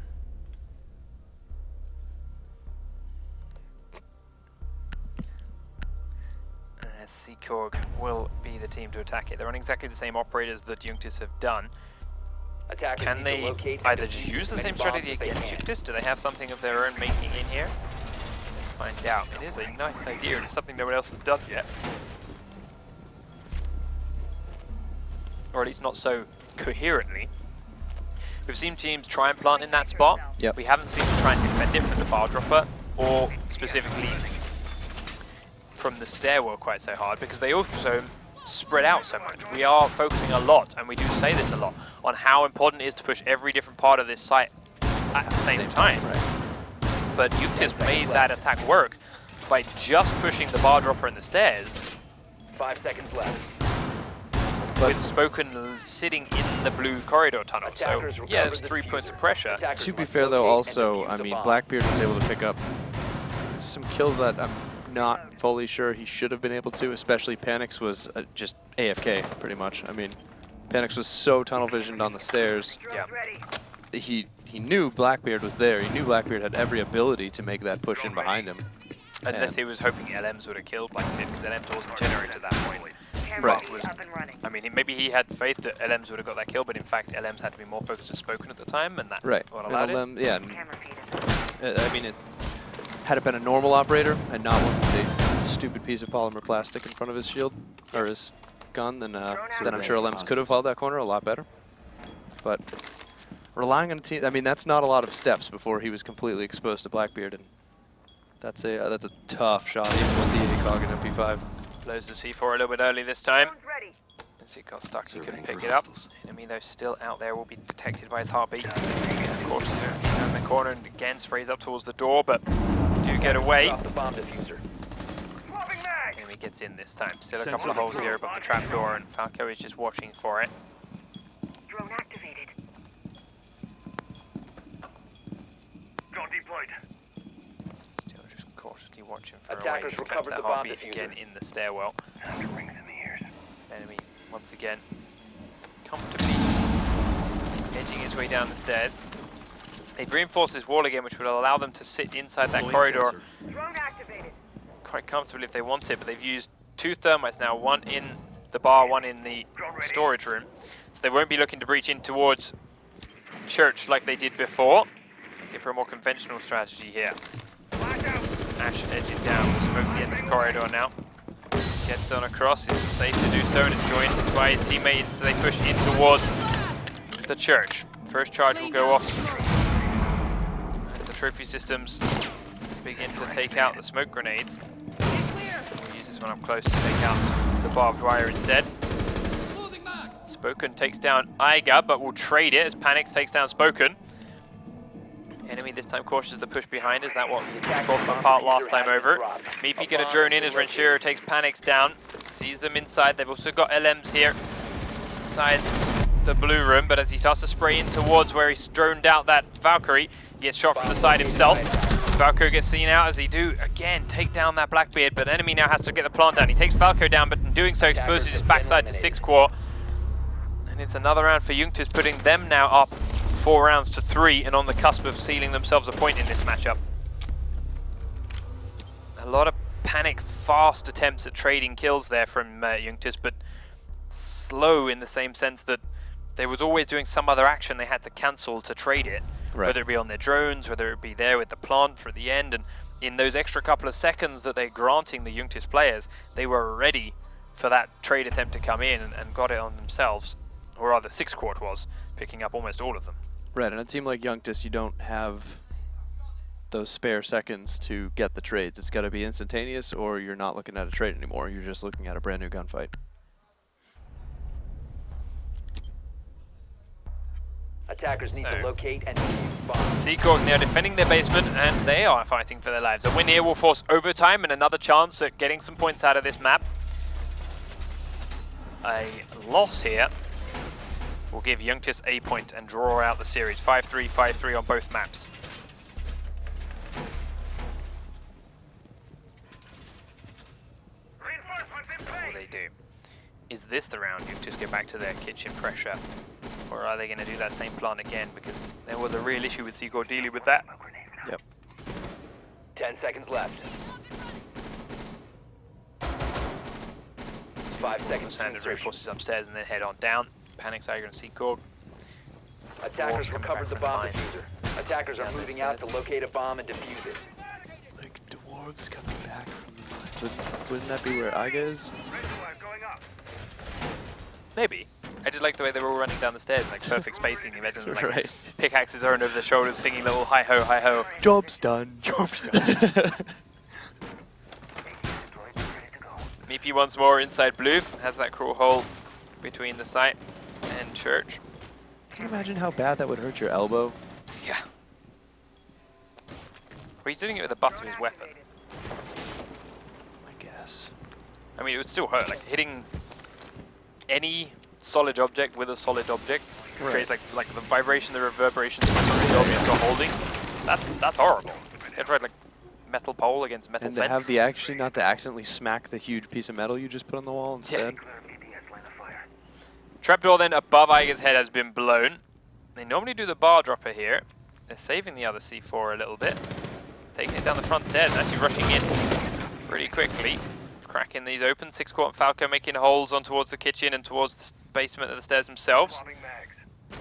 Seacorg will be the team to attack it. They're on exactly the same operators that Yunktis have done. Attackers Can need to they locate and either defuse just use as the many same bombs strategy as they against can. Yunktis? Do they have something of their own making in here? Let's find out. It is a nice idea and it's something no one else has done yet. Or at least not so coherently. We've seen teams try and plant in that spot. Yep. We haven't seen them try and defend it from the bar dropper or specifically from the stairwell quite so hard because they also spread out so much. We are focusing a lot, and we do say this a lot, on how important it is to push every different part of this site at the same time. But Yunktis made that attack work by just pushing the bar dropper and the stairs 5 seconds left. with Spoken sitting in the blue corridor tunnel. So Attackers yeah, recover there's the 3 diffuser. points of pressure. Attackers To be must fair though, locate also, and I defuse the mean, bomb. Blackbeard was able to pick up some kills that I'm not fully sure he should have been able to, especially Panix was just AFK, pretty much. I mean, Panix was so tunnel visioned on the stairs. Yeah. He knew Blackbeard was there. He knew Blackbeard had every ability to make that push in behind him. Unless And- he was hoping LMs would have killed Blackbeard, because LMs wasn't generated at that point. Camera Right. Was, up and running. I mean, maybe he had faith that LMs would have got that kill, but in fact LMs had to be more focused and Spoken at the time, and that Right. what And allowed it. LM, yeah, and, Camera feed. I mean, had it been a normal operator and not one with a stupid piece of polymer plastic in front of his shield or his gun, then I'm sure LMs could have held that corner a lot better. But relying on a team, I mean, that's not a lot of steps before he was completely exposed to Blackbeard, and that's a tough shot even with the ACOG and MP5. Blows the C4 a little bit early this time. Drone's ready. As he got stuck, he couldn't Surveying pick for it up. hostiles. Enemy though still out there, will be detected by his heartbeat. Of course, he's down the corner and again sprays up towards the door, but do get away. Drop the bomb diffuser. Swapping mag! Enemy gets in this time. Still a Sensor couple of holes deployed. here above the trapdoor, and Falco is just watching for it. Drone activated. Drone deployed. Still just cautiously watching for a way Attackers to catch recovered that the bomb heartbeat diffuser. again in the stairwell. Time to ring some ears. Enemy once again comfortably edging his way down the stairs. They've reinforced this wall again, which will allow them to sit inside that Deploying corridor sensor. Drone activated. quite comfortably if they want it, but they've used 2 thermites now, one in the bar, one in the storage room. So they won't be looking to breach in towards church like they did before. Looking for a more conventional strategy here. Ash edging down, will smoke the end of the corridor now. Gets on across, it's safe to do so, and is joined by his teammates as they push in towards the church. First charge will go off as the trophy systems begin to take out the smoke grenades. We'll use this one up close to take out the barbed wire instead. Spoken takes down Eiger, but will trade it as Panix takes down Spoken. Enemy this time cautious of the push behind. Is that what we talked apart last time over? Meepy gonna drone in as Renshiro takes Panix down. Sees them inside. They've also got LMs here inside the blue room, but as he starts to spray in towards where he's droned out that Valkyrie, he gets shot from the side himself. Falco gets seen out as he do again take down that Blackbeard, but enemy now has to get the plant down. He takes Falco down, but in doing so exposes his backside to 6 core. And it's another round for Yunktis, putting them now up 4 rounds to 3 and on the cusp of sealing themselves a point in this matchup. A lot of panic, fast attempts at trading kills there from Yunktis, but slow in the same sense that they was always doing some other action they had to cancel to trade it. Right. Whether it be on their drones, whether it be there with the plant for the end, and in those extra couple of seconds that they're granting the Yunktis players, they were ready for that trade attempt to come in and got it on themselves. Or rather, 6 quart was, picking up almost all of them. Right, and a team like Yunktis, you don't have those spare seconds to get the trades. It's got to be instantaneous, or you're not looking at a trade anymore. You're just looking at a brand new gunfight. Attackers need to So- locate and defuse bombs. Seacorg now defending their basement, and they are fighting for their lives. A win here will force overtime and another chance at getting some points out of this map. A loss here will give Yunktis a point and draw out the series. 5-3, 5-3 on both maps. Reinforcements in What will place! they do? Is this the round Yunktis go back to their kitchen pressure? Or are they going to do that same plan again? Because there was a real issue with Seacorg dealing with that. Yep. 10 seconds left. 5 seconds. Standard reinforces upstairs and then head on down. Panics Iger and Seacorp. Attackers coming recovered back the from the bomb mines. diffuser. Attackers are Down the moving out to stairs. locate a bomb and defuse it. Like dwarves coming back from the mines. Wouldn't that be where Aiga is? Going up. Maybe. I just like the way they were all running down the stairs, like perfect spacing. Imagine them, like Right. pickaxes are over their shoulders, singing little hi ho, hi ho. Job's done. Job's done. Meepy once more inside blue, has that cruel hole between the site and church. Can you imagine how bad that would hurt your elbow? Yeah. Well, he's doing it with the butt of his weapon. I guess. I mean, it would still hurt. Like hitting any solid object with a solid object creates like the vibration, the reverberation of the object you're holding. That's horrible. You have to ride like metal pole against metal And to fence. have the action not to accidentally smack the huge piece of metal you just put on the wall instead. Trapdoor then above Iger's head has been blown. They normally do the bar dropper here. They're saving the other C4 a little bit. Taking it down the front stairs and actually rushing in pretty quickly. Cracking these open. 6 Quart and Falco making holes on towards the kitchen and towards the basement of the stairs themselves.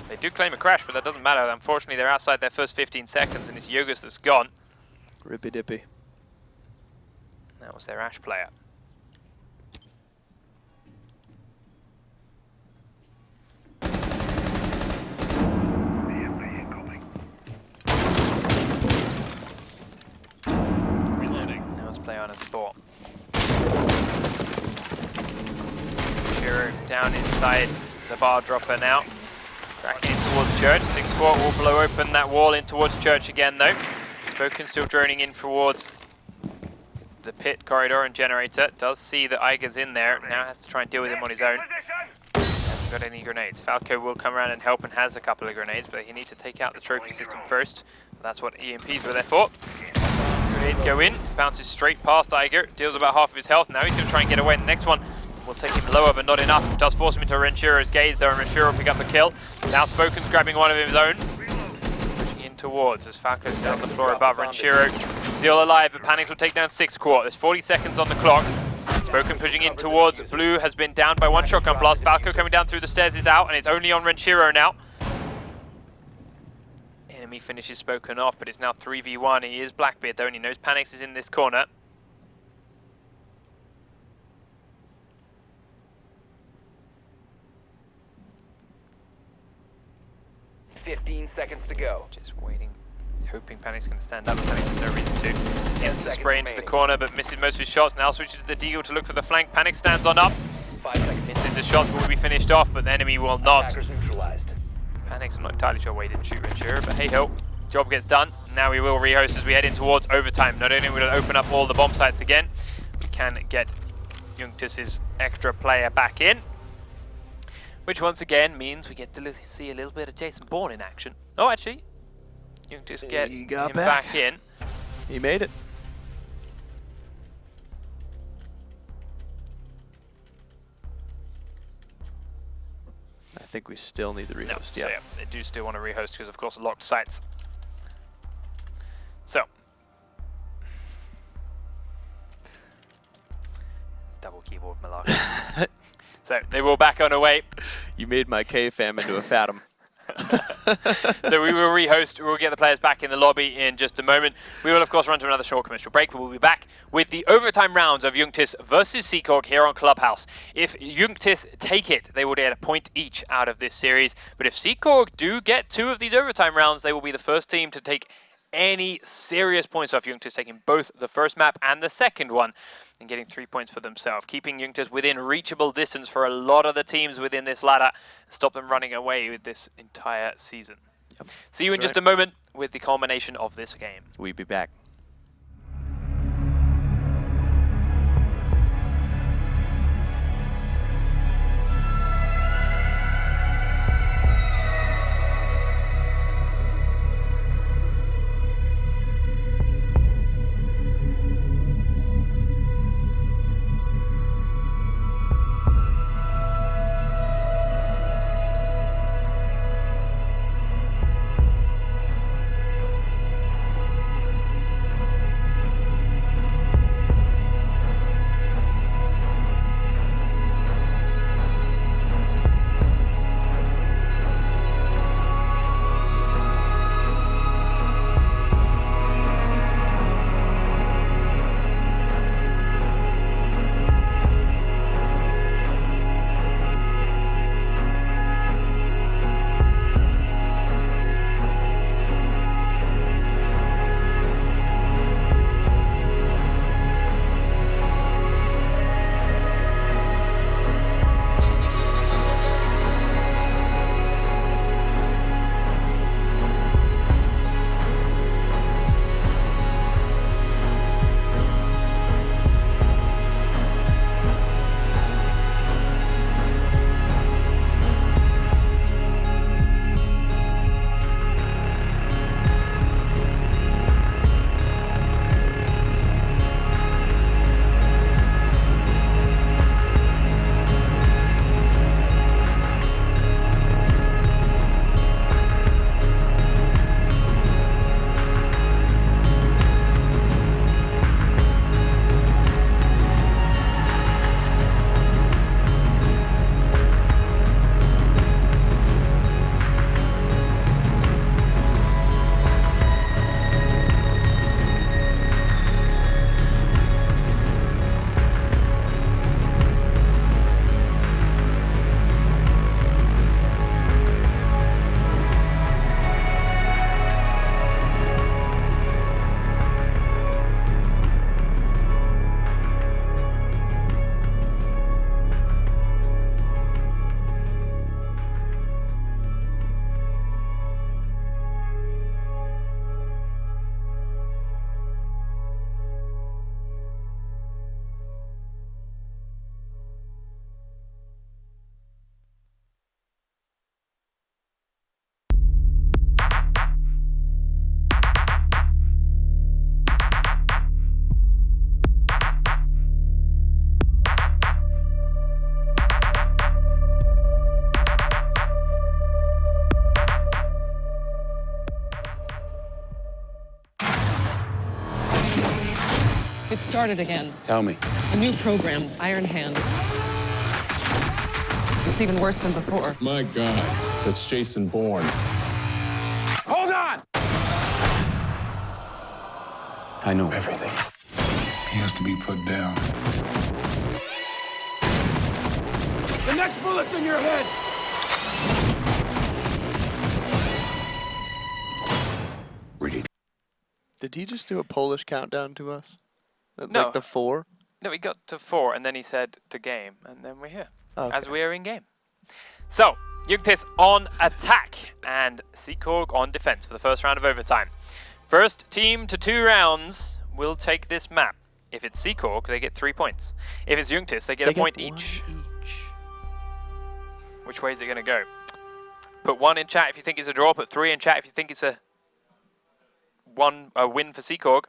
They do claim a crash, but that doesn't matter. Unfortunately, they're outside their first 15 seconds and it's Yogus that's gone. Rippy dippy. That was their Ash player. Now let's play on and sport. Shiro down inside the bar dropper now. Cracking in towards church. 6 Quart will blow open that wall in towards church again though. Spoken still droning in towards the pit corridor and generator. Does see that Iger's in there. Now has to try and deal with him on his own. Hasn't got any grenades. Falco will come around and help and has a couple of grenades, but he needs to take out the trophy system first. That's what EMPs were there for. Grenades go in, bounces straight past Iger, deals about half of his health. Now he's going to try and get away. The next one will take him lower, but not enough. Does force him into Renshiro's gaze though, and Renshiro will pick up the kill. Now Spoken's grabbing one of his own. Pushing in towards as Falco's down the floor above. Renshiro still alive, but Panics will take down 6 Quart. There's 40 seconds on the clock. Spoken pushing in towards blue, has been down by 1 shotgun blast. Falco coming down through the stairs is out, and it's only on Renshiro now. Enemy finishes Spoken off, but it's now 3v1. He is Blackbeard though, and he knows Panics is in this corner. $15 seconds to go. Just waiting, hoping Panic's going to stand up, but Panic has no reason to. Gets the spray into the corner, but misses most of his shots. Now switches to the Deagle to look for the flank. Panic stands on up. 5 seconds. Misses his shots, but will be finished off, but the enemy will not. Attackers neutralized. Panic's, I'm not entirely sure why he didn't shoot Renshiro, but hey ho, job gets done. Now we will rehost as we head in towards overtime. Not only will it open up all the bomb sites again, we can get Yunktis' extra player back in, which once again means we get to see a little bit of Jason Bourne in action. Oh, actually, Yunktis get He him got back in. He made it. I think we still need the rehost, No, so yeah, they do still want to rehost because, of course, locked sites. So, double keyboard malarkey. So they will back on away. You made my K-fam into a Fathom. So we will rehost. We'll get the players back in the lobby in just a moment. We will, of course, run to another short commercial break, but we'll be back with the overtime rounds of Yunktis versus Seacorp here on Clubhouse. If Yunktis take it, they will get a point each out of this series. But if Seacorp do get 2 of these overtime rounds, they will be the first team to take any serious points off Yunktis, taking both the first map and the second one, and getting 3 points for themselves, keeping Yunktis within reachable distance for a lot of the teams within this ladder, stop them running away with this entire season. Yep. See you in That's just a moment with the culmination of this game. We'll be back. It started again. Tell me. A new program, Iron Hand. It's even worse than before. My God, that's Jason Bourne. Hold on! I know everything. He has to be put down. The next bullet's in your head! Ready. Did he just do a Polish countdown to us? No. Like the 4? No, we got to 4, and then he said to game, and then we're here. Okay. As we are in game. So, Yunktis on attack, and Seacorg on defense for the first round of overtime. First team to 2 rounds will take this map. If it's Seacorg, they get 3 points. If it's Yunktis, they get a point each. Which way is it going to go? Put 1 in chat if you think it's a draw. Put 3 in chat if you think it's a win for Seacorg.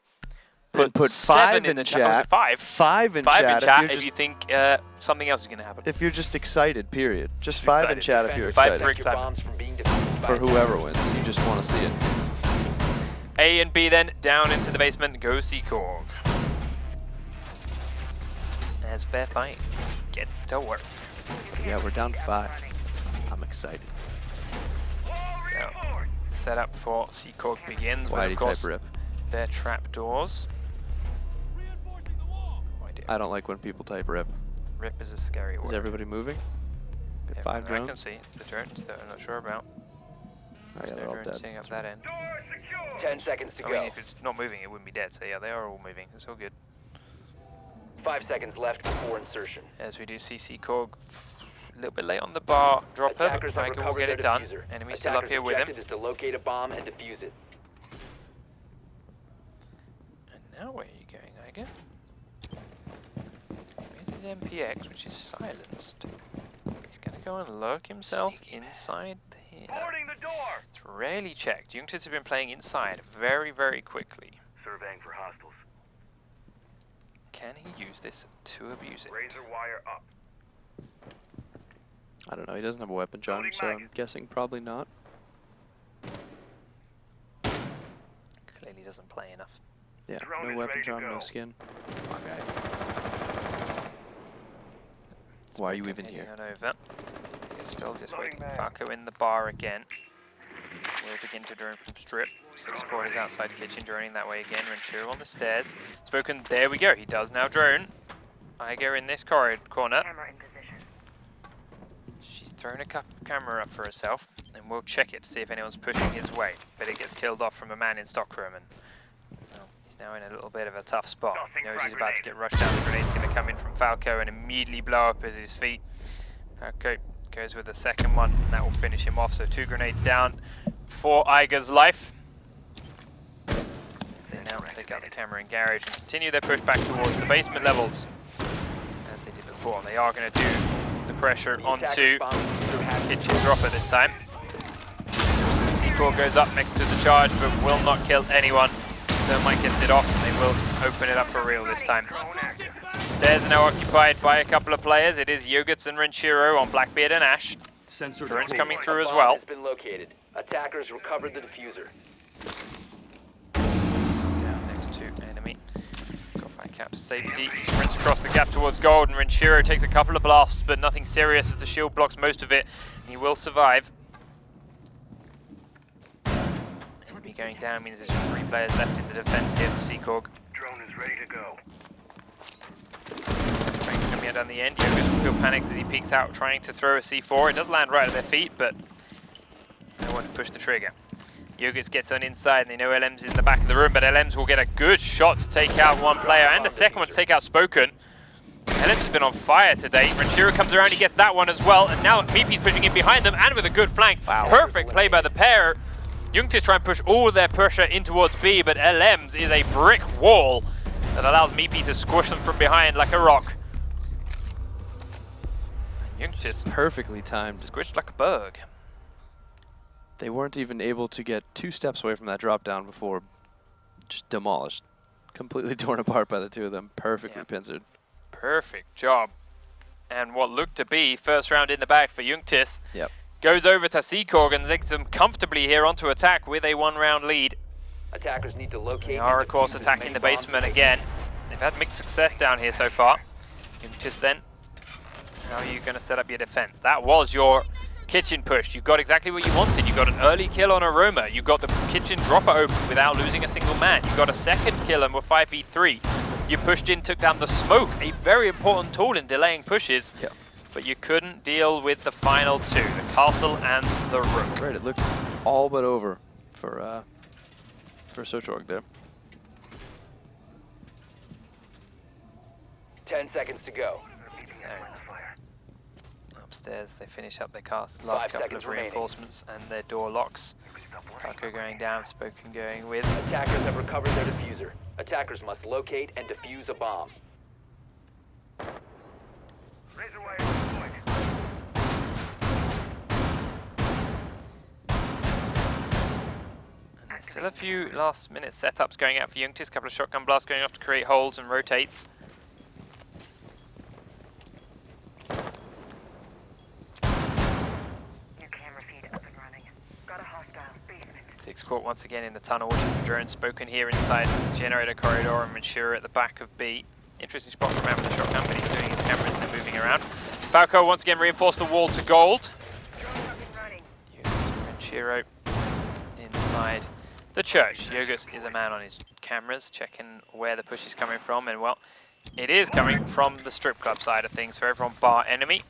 Put 7 5 in the chat. Oh, is it 5? 5 in 5 chat. in chat if, if you think something else is going to happen. if you're just excited, period. Just Just 5 in excited. chat if you're 5 excited. for Protect your excitement. bombs from being defused by For whoever wins. You just want to see it. A and B then down into the basement. Go Seacorg. As Fair Fight gets to work. Yeah, we're down 5. I'm excited. So, setup for Seacorg begins with, Whitey of course, type rip. their trapdoors. I don't like when people type rip. Rip is a scary word. Is everybody moving? Got 5 I can drones? see it's the drones that I'm not sure about. Oh yeah, There's they're no all drones dead. sitting up that end. 10 seconds to I go. mean, if it's not moving, it wouldn't be dead. So yeah, they are all moving. It's all good. 5 seconds left before insertion. As we do see Seacorg a little bit late on the bar dropper, but Attackers have Tiger will recovered get their it done. diffuser. Enemy still up here with him. Attackers' objective is to locate a bomb and defuse it. And now where are you going, Iger? With his MPX, which is silenced. He's going to go and lurk himself inside here. Boarding the door! It's rarely checked. Yunktis have been playing inside very, very quickly. Surveying for hostiles. Can he use this to abuse it? Razor wire up. I don't know. He doesn't have a weapon charm, Loading so I'm magazine. guessing probably not. Clearly doesn't play enough. Yeah, Drone no is weapon ready to charm, no go. skin. Okay. Why are you even Heading here? on over. He's still just Loading waiting. mag. Falco in the bar again. We'll begin to drone from strip. 6 quarters outside kitchen, droning that way again. Renshiro on the stairs. Spoken, there we go. He does now drone. Iger in this corner. Camera in position. She's thrown a camera up for herself, and we'll check it to see if anyone's pushing his way. But it gets killed off from a man in stockroom, and well, he's now in a little bit of a tough spot. Tossing Knows frag he's about to grenade. get rushed down. The grenade's going to come in from Falco and immediately blow up at his feet. Falco goes with the second one, and that will finish him off. So 2 grenades down for Iger's life. They now take out the camera in garage and continue their push back towards the basement levels. As they did before, they are going to do the pressure onto Attackers' bomb diffuser has been kitchen dropper this time. C4 goes up next to the charge, but will not kill anyone. Thermite gets it off, and they will open it up for real this time. Stairs are now occupied by a couple of players. It is Yunktis and Renshiro on Blackbeard and Ash. Drones coming through as bomb well. has been located. Attackers recovered the diffuser. Down next to enemy. Got back out to safety. He sprints across the gap towards gold, and Renshiro takes a couple of blasts, but nothing serious as the shield blocks most of it. He will survive. Enemy going down means there's 3 players left in the defense here for Seacorg. Drone is ready to go. Coming out down the end, Yunktis will feel panics as he peeks out, trying to throw a C4. It does land right at their feet, but no one to push the trigger. Yunktis gets on inside, and they know LM's in the back of the room, but LM's will get a good shot to take out one player, and a second one to take out Spoken. LM's been on fire today. Renshiro comes around, he gets that one as well, and now Meepy's pushing in behind them, and with a good flank. Wow. Perfect play by the pair. Yunktis try and push all their pressure in towards B, but LM's is a brick wall that allows Meepy to squish them from behind like a rock. Yunktis Perfectly timed. squished like a bug. They weren't even able to get 2 steps away from that drop down before just demolished. Completely torn apart by the 2 of them. Perfectly Yeah. pincered. Perfect job. And what looked to be first round in the bag for Yunktis Yep. goes over to Seacorg and takes them comfortably here onto attack with a 1-round lead. Attackers need to locate. They are, of and course, defuse as attacking many the bombs basement as they again. They've had mixed success down here so far. Yunktis then, how are you going to set up your defense? That was your kitchen push. You got exactly what you wanted. You got an early kill on Aroma. You got the kitchen dropper open without losing a single man. You got a second kill and were 5v3. You pushed in, took down the smoke, a very important tool in delaying pushes. Yeah. But you couldn't deal with the final two, the castle and the rook. Right, it looks all but over for Search Org there. 10 seconds to go. Upstairs, they finish up their last 5 couple seconds of remaining. reinforcements and their door locks. Falco going down, Spoken going with. Attackers have recovered their diffuser. Attackers must locate and defuse a bomb. Razor wire deployed. And there's still a few last minute setups going out for Yunktis, a couple of shotgun blasts going off to create holes and rotates. New camera feed up and running. Got a hostile basement. Six Court once again in the tunnel, watching for drones. Spoken here inside generator corridor and Manchura at the back of B. Interesting spot for man with the shotgun, but he's doing his cameras and they're moving around. Falco once again reinforced the wall to gold. Drone up and running. Yogus Manchiro inside the church. Yogus is a man on his cameras, checking where the push is coming from, and well, it is coming from the strip club side of things for everyone bar enemy.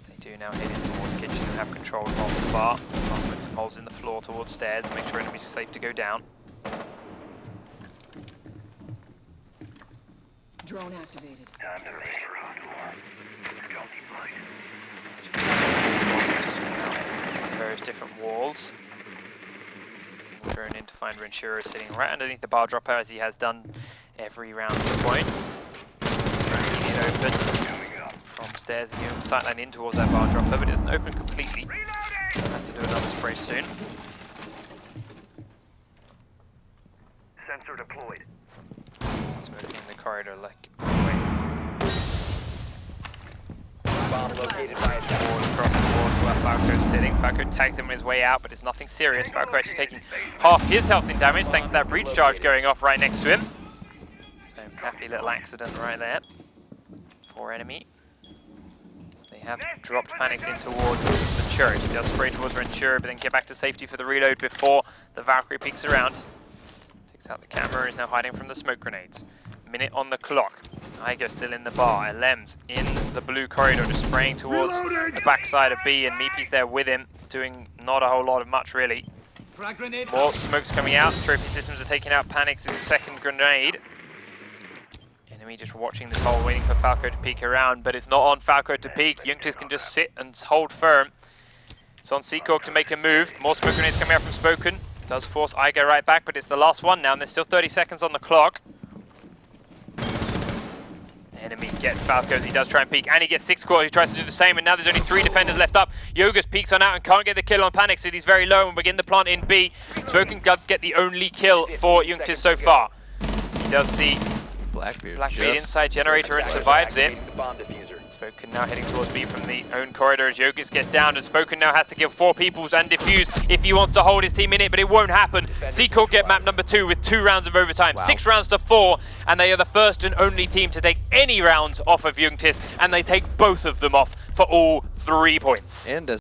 They do now head in towards kitchen and have control of the bar. Start putting some holes in the floor towards stairs, make sure enemies are safe to go down. Drone activated. Time to raise your outdoor. Guilty fight. Various different walls. Drone in to find Renshiro sitting right underneath the bar dropper, as he has done every round to the point. Cracking it open from stairs and giving him sightline in towards that bar dropper, but it doesn't open completely. I'll have to do another spray soon. Sensor deployed. Smoking in the corridor like always. Bomb located by attacker. Forward across the wall to where Falco's sitting. Falco tags him on his way out, but it's nothing serious. Falco actually taking half his health in damage thanks to that breach charge going off right next to him. So happy little accident right there for enemy. They have dropped panics in towards the church. They'll spray towards Ventura, but then get back to safety for the reload before the Valkyrie peeks around. Takes out the camera, is now hiding from the smoke grenades. Minute on the clock. Igo still in the bar. Lems in the blue corridor, just spraying towards the backside of B, and Meepy's there with him, doing not a whole lot of much really. More smokes coming out. Trophy systems are taking out Panic's second grenade. Enemy just watching this hole, waiting for Falco to peek around, but it's not on Falco to peek. Yunktis can just sit and hold firm. It's on Seacork to make a move. More smoke grenades coming out from Spoken. Does force Igo right back, but it's the last one now, and there's still 30 seconds on the clock. Enemy gets Falco as he does try and peek, and he gets 6 Court. He tries to do the same, and now there's only 3 defenders left up. Yogus peeks on out and can't get the kill on Panic, so he's very low and begin the plant in B. Spoken does get the only kill for Yunktis so far. He does see Blackbeard inside generator and survives it. The bomb diffuser. Spoken now heading towards B from the own corridor as Yogus gets down, and Spoken now has to kill 4 peoples and defuse if he wants to hold his team in it, but it won't happen. Seacork get map number 2 with 2 rounds of overtime, 6 rounds to 4, and they are the first and only team to take any rounds off of Yunktis, and they take both of them off for all 3 points. And as